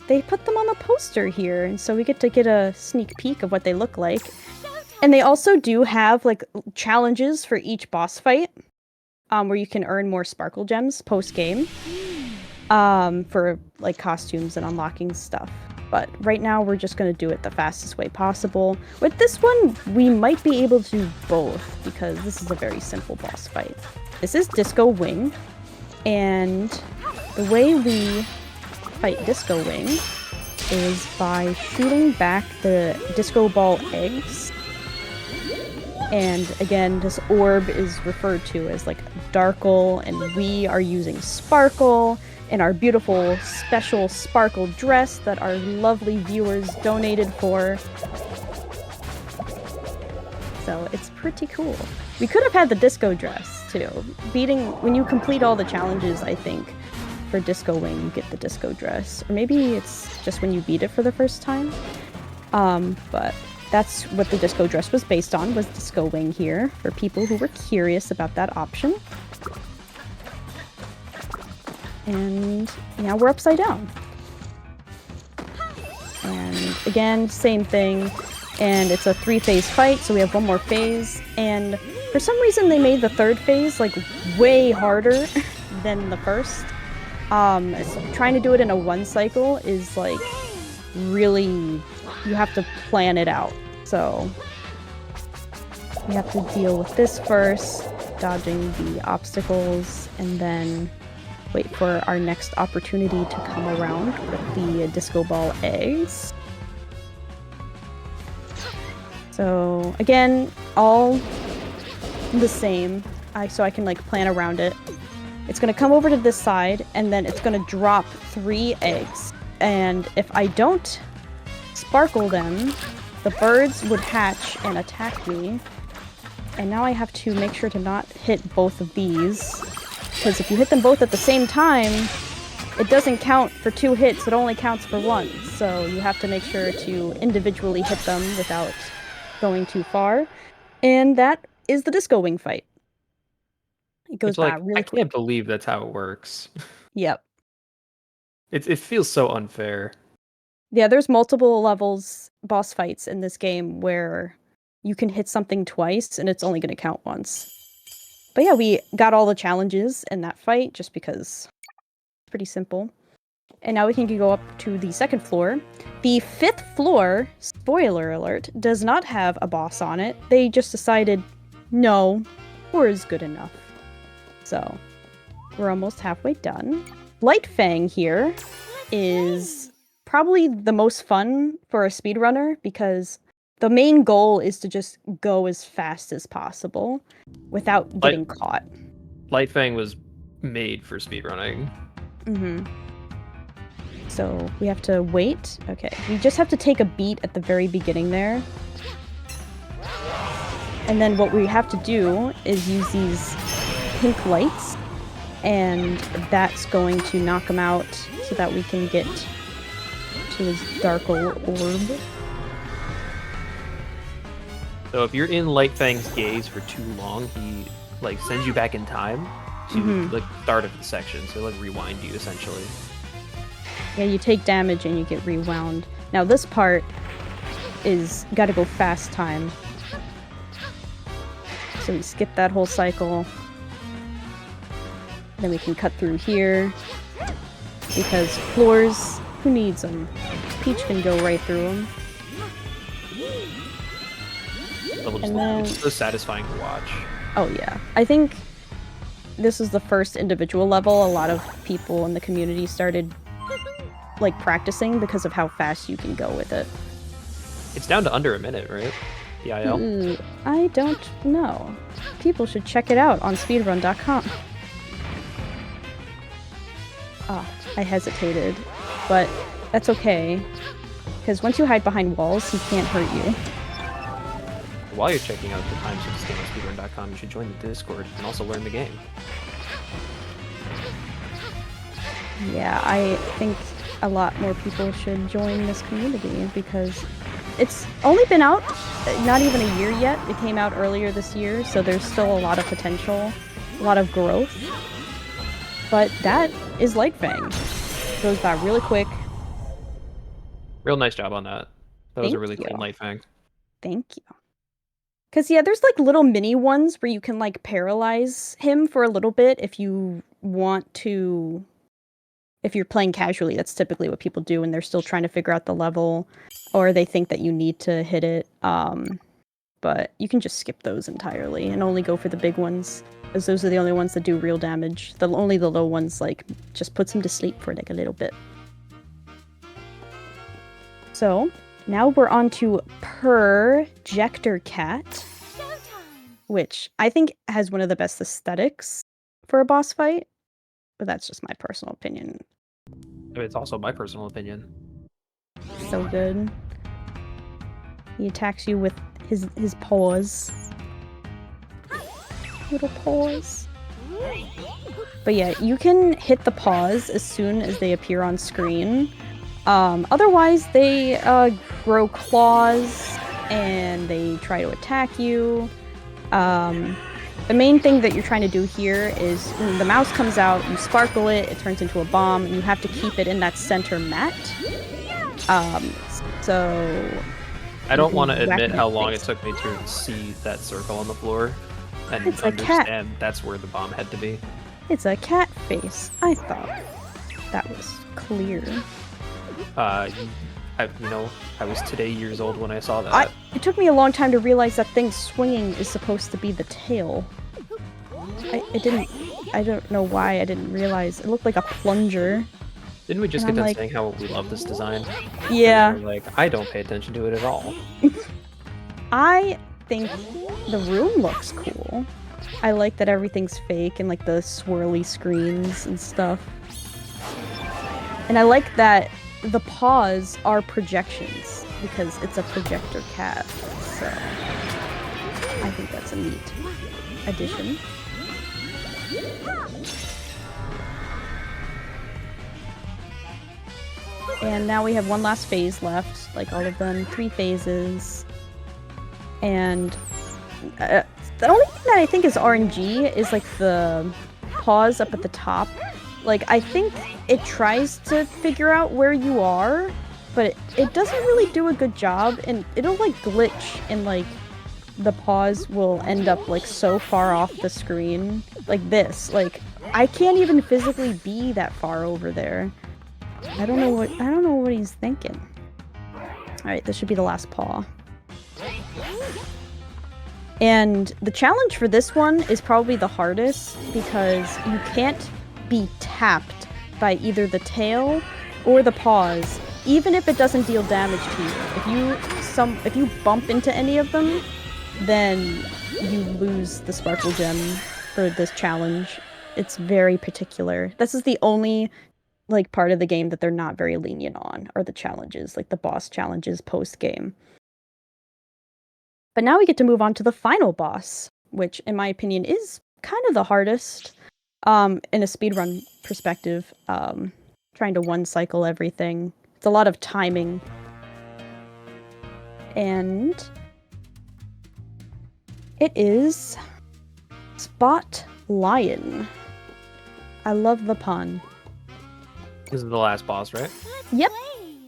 they put them on the poster here, and so we get to get a sneak peek of what they look like. And they also do have like challenges for each boss fight, where you can earn more sparkle gems post-game, for like costumes and unlocking stuff. But right now we're just gonna do it the fastest way possible. With this one, we might be able to do both because this is a very simple boss fight. This is Disco Wing, and the way we fight Disco Wing is by shooting back the disco ball eggs. And again, this orb is referred to as like Darkle, and we are using Sparkle in our beautiful special sparkle dress that our lovely viewers donated for. So it's pretty cool. We could have had the disco dress too. When you complete all the challenges, I think, for Disco Wing, you get the disco dress. Or maybe it's just when you beat it for the first time. But that's what the disco dress was based on, was Disco Wing here, for people who were curious about that option. And now we're upside down. And again, same thing. And it's a 3-phase fight, so we have one more phase. And for some reason they made the third phase like way harder than the first. Trying to do it in a 1 cycle is like really, you have to plan it out. So we have to deal with this first, dodging the obstacles, and then wait for our next opportunity to come around with the disco ball eggs. So again, all the same, so I can like plan around it. It's gonna come over to this side, and then it's gonna drop 3 eggs. And if I don't sparkle them, the birds would hatch and attack me. And now I have to make sure to not hit both of these, because if you hit them both at the same time, it doesn't count for 2 hits, it only counts for 1. So you have to make sure to individually hit them without going too far. And that is the Disco Wing fight. It goes by really I can't believe that's how it works. Yep. It feels so unfair. Yeah, there's multiple levels, boss fights in this game where you can hit something twice and it's only going to count once. But yeah, we got all the challenges in that fight just because it's pretty simple. And now we can go up to the 2nd floor. The 5th floor, spoiler alert, does not have a boss on it. They just decided, no, 4 is good enough. So, we're almost halfway done. Light Fang here is probably the most fun for a speedrunner because the main goal is to just go as fast as possible without getting caught. Light Fang was made for speedrunning. Mm-hmm. So we have to wait. Okay, we just have to take a beat at the very beginning there. And then what we have to do is use these pink lights, and that's going to knock him out so that we can get to his Darkle orb. So if you're in Light Fang's gaze for too long, he like sends you back in time to like start of the section. So like rewind you essentially. Yeah, you take damage and you get rewound. Now this part is gotta go fast time. So we skip that whole cycle. Then we can cut through here. Because floors, who needs them? Peach can go right through them. It's so satisfying to watch. Oh yeah. I think this is the first individual level a lot of people in the community started like practicing because of how fast you can go with it. It's down to under a minute, right? The IL? I don't know. People should check it out on speedrun.com. I hesitated, but that's okay. Because once you hide behind walls, he can't hurt you. While you're checking out the times of this game on speedrun.com, you should join the Discord and also learn the game. Yeah, I think a lot more people should join this community because it's only been out not even a year yet. It came out earlier this year, so there's still a lot of potential, a lot of growth. But that is Lightfang. Goes by really quick. Real nice job on that. That was a really Thank clean you. Lightfang. Thank you. Because, yeah, there's like little mini ones where you can like paralyze him for a little bit if you want to. If you're playing casually, that's typically what people do, and they're still trying to figure out the level, or they think that you need to hit it. But you can just skip those entirely and only go for the big ones, as those are the only ones that do real damage. Only the low ones, like, just puts him to sleep for like a little bit. So now we're on to Projector Cat, Showtime. which I think has one of the best aesthetics for a boss fight. But that's just my personal opinion. I mean, it's also my personal opinion. So good. He attacks you with his paws. Little paws. But yeah, you can hit the paws as soon as they appear on screen. Otherwise, they grow claws and they try to attack you. The main thing that you're trying to do here is when the mouse comes out, you sparkle it, it turns into a bomb, and you have to keep it in that center mat. So I don't want to whack admit it in how the long it face. took me to see that circle on the floor and It's a cat. understand that's where the bomb had to be. It's a cat face. I thought that was clear. I was today years old when I saw that. It took me a long time to realize that thing swinging is supposed to be the tail. I don't know why I didn't realize. It looked like a plunger. Didn't we just and get I'm done like- saying how we love this design? Yeah. And we're like, I don't pay attention to it at all. I think the room looks cool. I like that everything's fake and like the swirly screens and stuff. And I like that the paws are projections because it's a projector cat. So I think that's a neat addition. And now we have one last phase left, like all of them, 3 phases. And the only thing that I think is RNG is like the pause up at the top. Like, I think it tries to figure out where you are, but it doesn't really do a good job, and it'll like glitch, and like the pause will end up like so far off the screen, like this. Like, I can't even physically be that far over there. I don't know what he's thinking. All right, this should be the last paw. And the challenge for this one is probably the hardest because you can't be tapped by either the tail or the paws, even if it doesn't deal damage to you. If you bump into any of them, then you lose the sparkle gem for this challenge. It's very particular. This is the only like part of the game that they're not very lenient on, are the challenges, like the boss challenges post game. But now we get to move on to the final boss, which in my opinion is kind of the hardest in a speedrun perspective. Trying to one cycle everything. It's a lot of timing. And it is Spot Lion. I love the pun. This is the last boss, right? Yep. Play.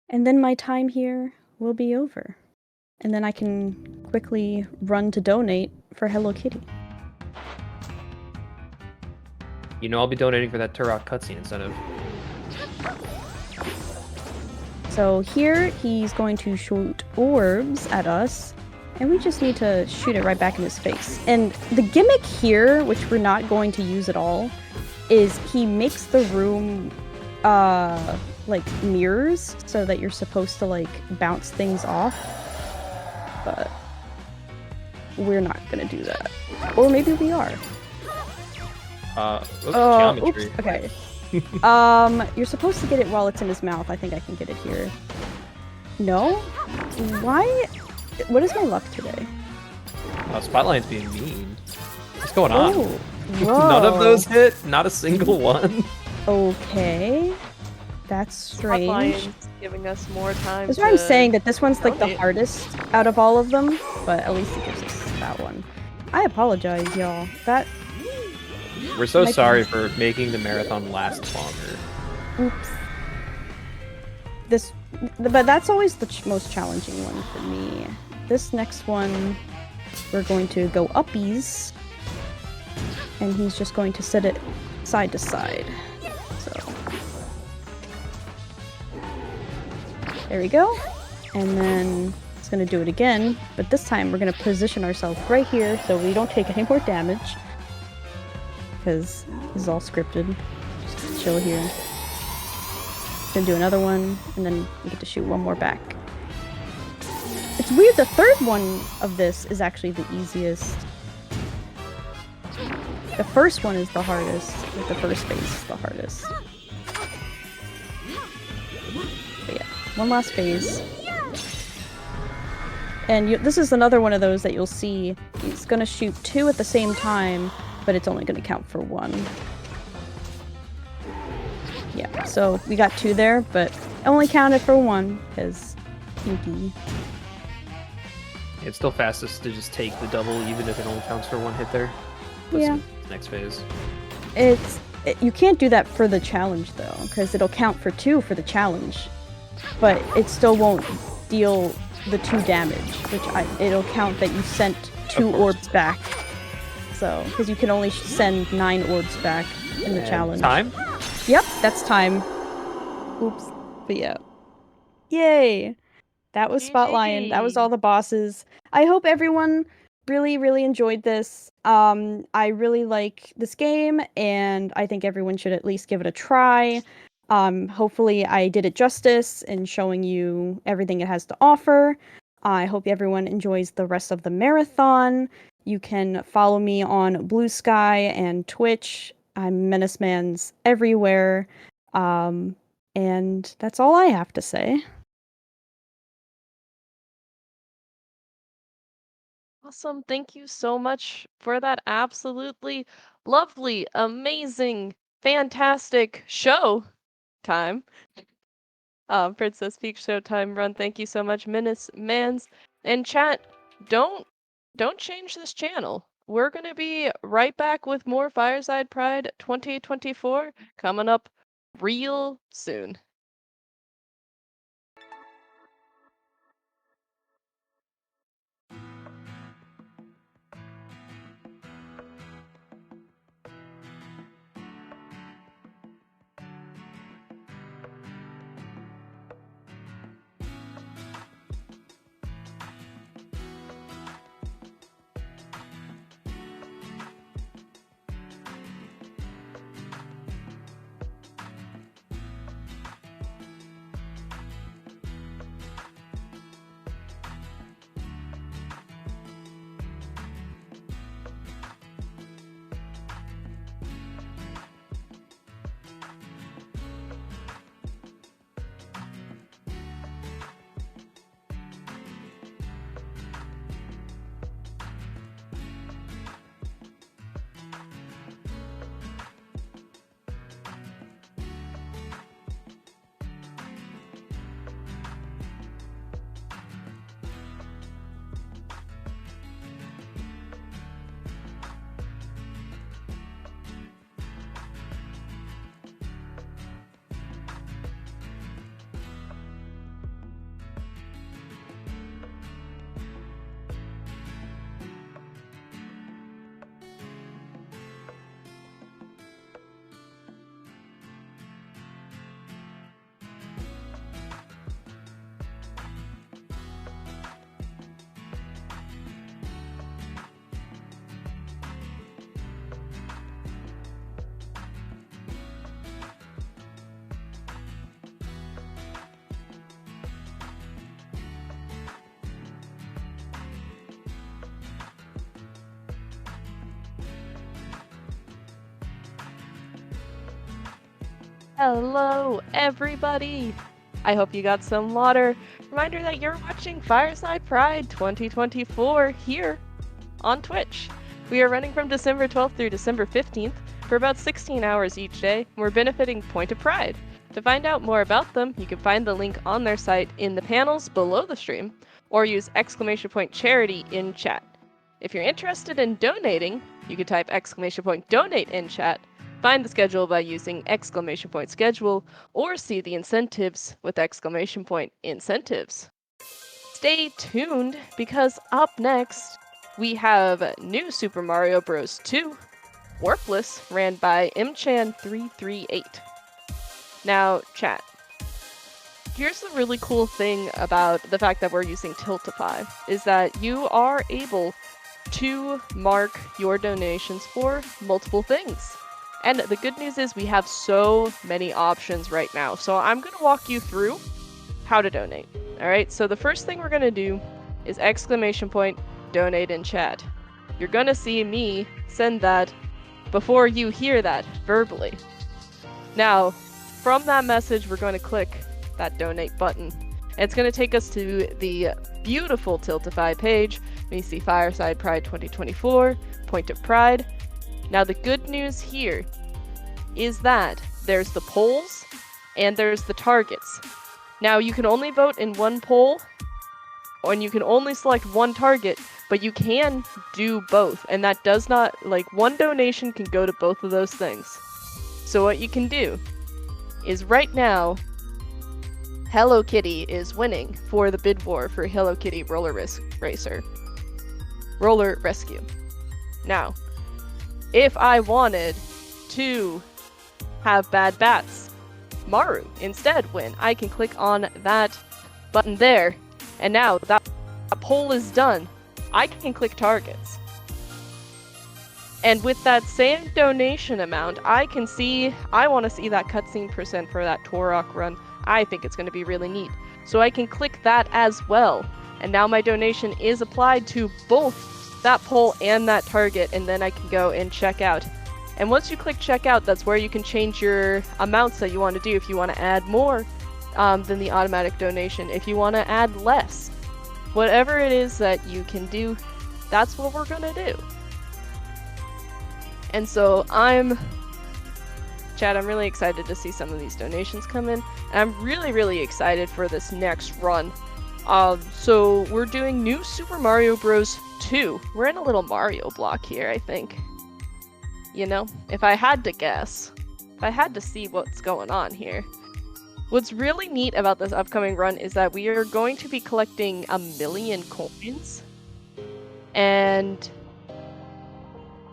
And then my time here will be over. And then I can quickly run to donate for Hello Kitty. You know I'll be donating for that Turok cutscene incentive. So here he's going to shoot orbs at us, and we just need to shoot it right back in his face. And the gimmick here, which we're not going to use at all, is he makes the room like mirrors so that you're supposed to like bounce things off. But we're not gonna do that. Or maybe we are. Geometry. Oops, okay. You're supposed to get it while it's in his mouth. I think I can get it here. No? Why? What is my luck today? Spotlight's being mean. What's going on? Oh, None of those Whoa. hit. Not a single one. Okay. That's strange. Lion's giving us more time. That's why I'm saying that this one's like the donate. hardest out of all of them, but at least it gives us that one. I apologize, y'all. That We're so Might sorry be- for making the marathon last longer. oops. But that's always the most challenging one for me. This next one, we're going to go uppies, and he's just going to set it side to side. So there we go. And then it's gonna do it again, but this time we're gonna position ourselves right here so we don't take any more damage. Because this is all scripted. Just chill here. Gonna do another one, and then we get to shoot one more back. It's weird, the third one of this is actually the easiest. The first one is the hardest. Like the first phase is the hardest. But yeah, one last phase. And this is another one of those that you'll see. He's gonna shoot two at the same time, but it's only gonna count for one. Yeah, so we got two there, but it only counted for one, because kinky. It's still fastest to just take the double, even if it only counts for one hit there. Yeah. Next phase. You can't do that for the challenge, though, because it'll count for two for the challenge, but it still won't deal the 2 damage, it'll count that you sent 2 orbs back. So, because you can only send 9 orbs back in the And challenge. Time? Yep, that's time. Oops. But yeah. Yay! That was Spotlion. That was all the bosses. I hope everyone really, really enjoyed this. I really like this game, and I think everyone should at least give it a try. Hopefully I did it justice in showing you everything it has to offer. I hope everyone enjoys the rest of the marathon. You can follow me on Blue Sky and Twitch. I'm menacemandz everywhere. And that's all I have to say. Awesome. Thank you so much for that absolutely lovely, amazing, fantastic show time. Princess Peak Showtime run. Thank you so much, menacemandz. And chat, don't change this channel. We're gonna be right back with more Fireside Pride 2024 coming up real soon. Hello, everybody! I hope you got some water. Reminder that you're watching Fireside Pride 2024 here on Twitch. We are running from December 12th through December 15th for about 16 hours each day. We're benefiting Point of Pride. To find out more about them, you can find the link on their site in the panels below the stream, or use !charity in chat. If you're interested in donating, you can type !donate in chat, find the schedule by using !schedule, or see the incentives with !incentives. Stay tuned, because up next, we have new Super Mario Bros. 2, Warpless, ran by mchan338. Now, chat. Here's the really cool thing about the fact that we're using Tiltify, is that you are able to mark your donations for multiple things. And the good news is we have so many options right now. So I'm going to walk you through how to donate. Alright, so the first thing we're going to do is !donate in chat. You're going to see me send that before you hear that verbally. Now, from that message, we're going to click that donate button. And it's going to take us to the beautiful Tiltify page. We see Fireside Pride 2024, Point of Pride. Now, the good news here is that there's the polls and there's the targets. Now, you can only vote in one poll, and you can only select one target, but you can do both. And that does not, one donation can go to both of those things. So what you can do is right now, Hello Kitty is winning for the bid war for Hello Kitty Roller Rescue. Now, if I wanted to have Bad Bats Maru instead win, I can click on that button there, and now that poll is done, I can click targets. And with that same donation amount, I can see, I want to see that cutscene % for that Torok run. I think it's going to be really neat. So I can click that as well. And now my donation is applied to both that poll and that target, and then I can go and check out. And once you click check out, that's where you can change your amounts that you want to do. If you want to add more than the automatic donation, if you want to add less, whatever it is that you can do, that's what we're going to do. And so Chad, I'm really excited to see some of these donations come in. And I'm really, really excited for this next run. So we're doing new Super Mario Bros. 2. We're in a little Mario block here, I think. You know, if I had to guess, if I had to see what's going on here. What's really neat about this upcoming run is that we are going to be collecting 1 million coins. And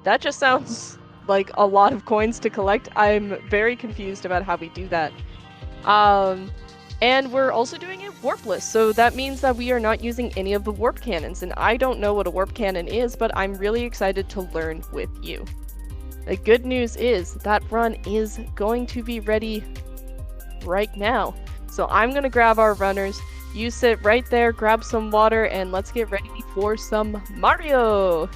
that just sounds like a lot of coins to collect. I'm very confused about how we do that. And we're also doing it warpless, so that means that we are not using any of the warp cannons, and I don't know what a warp cannon is, but I'm really excited to learn with you. The good news is that run is going to be ready right now. So I'm gonna grab our runners, you sit right there, grab some water, and let's get ready for some Mario!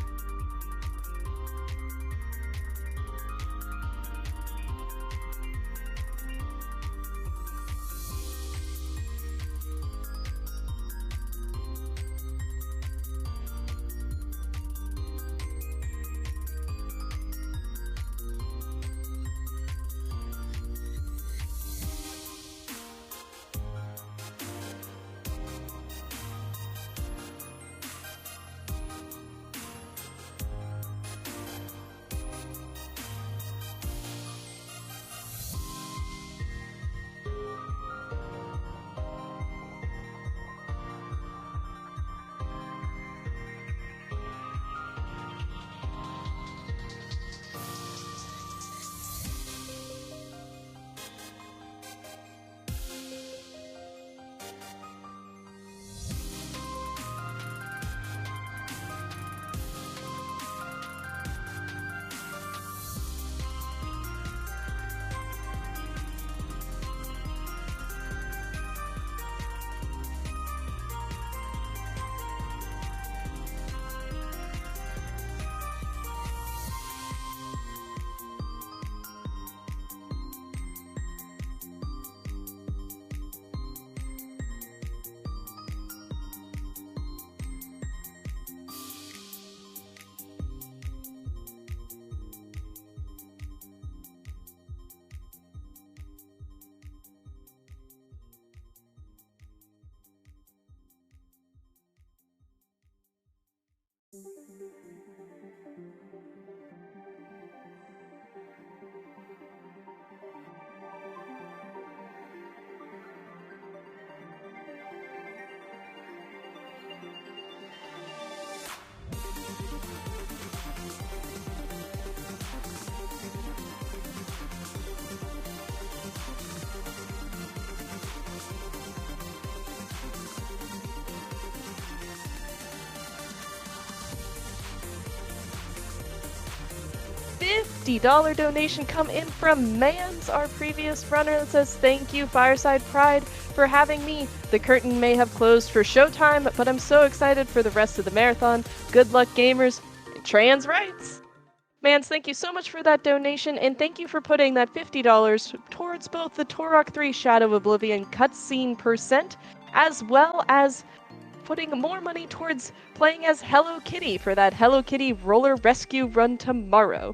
$50 donation come in from menacemandz, our previous runner, that says, "Thank you, Fireside Pride, for having me. The curtain may have closed for Showtime, but I'm so excited for the rest of the marathon. Good luck, gamers. Trans rights." menacemandz, thank you so much for that donation, and thank you for putting that $50 towards both the Turok 3 Shadow of Oblivion cutscene percent, as well as putting more money towards playing as Hello Kitty for that Hello Kitty roller rescue run tomorrow.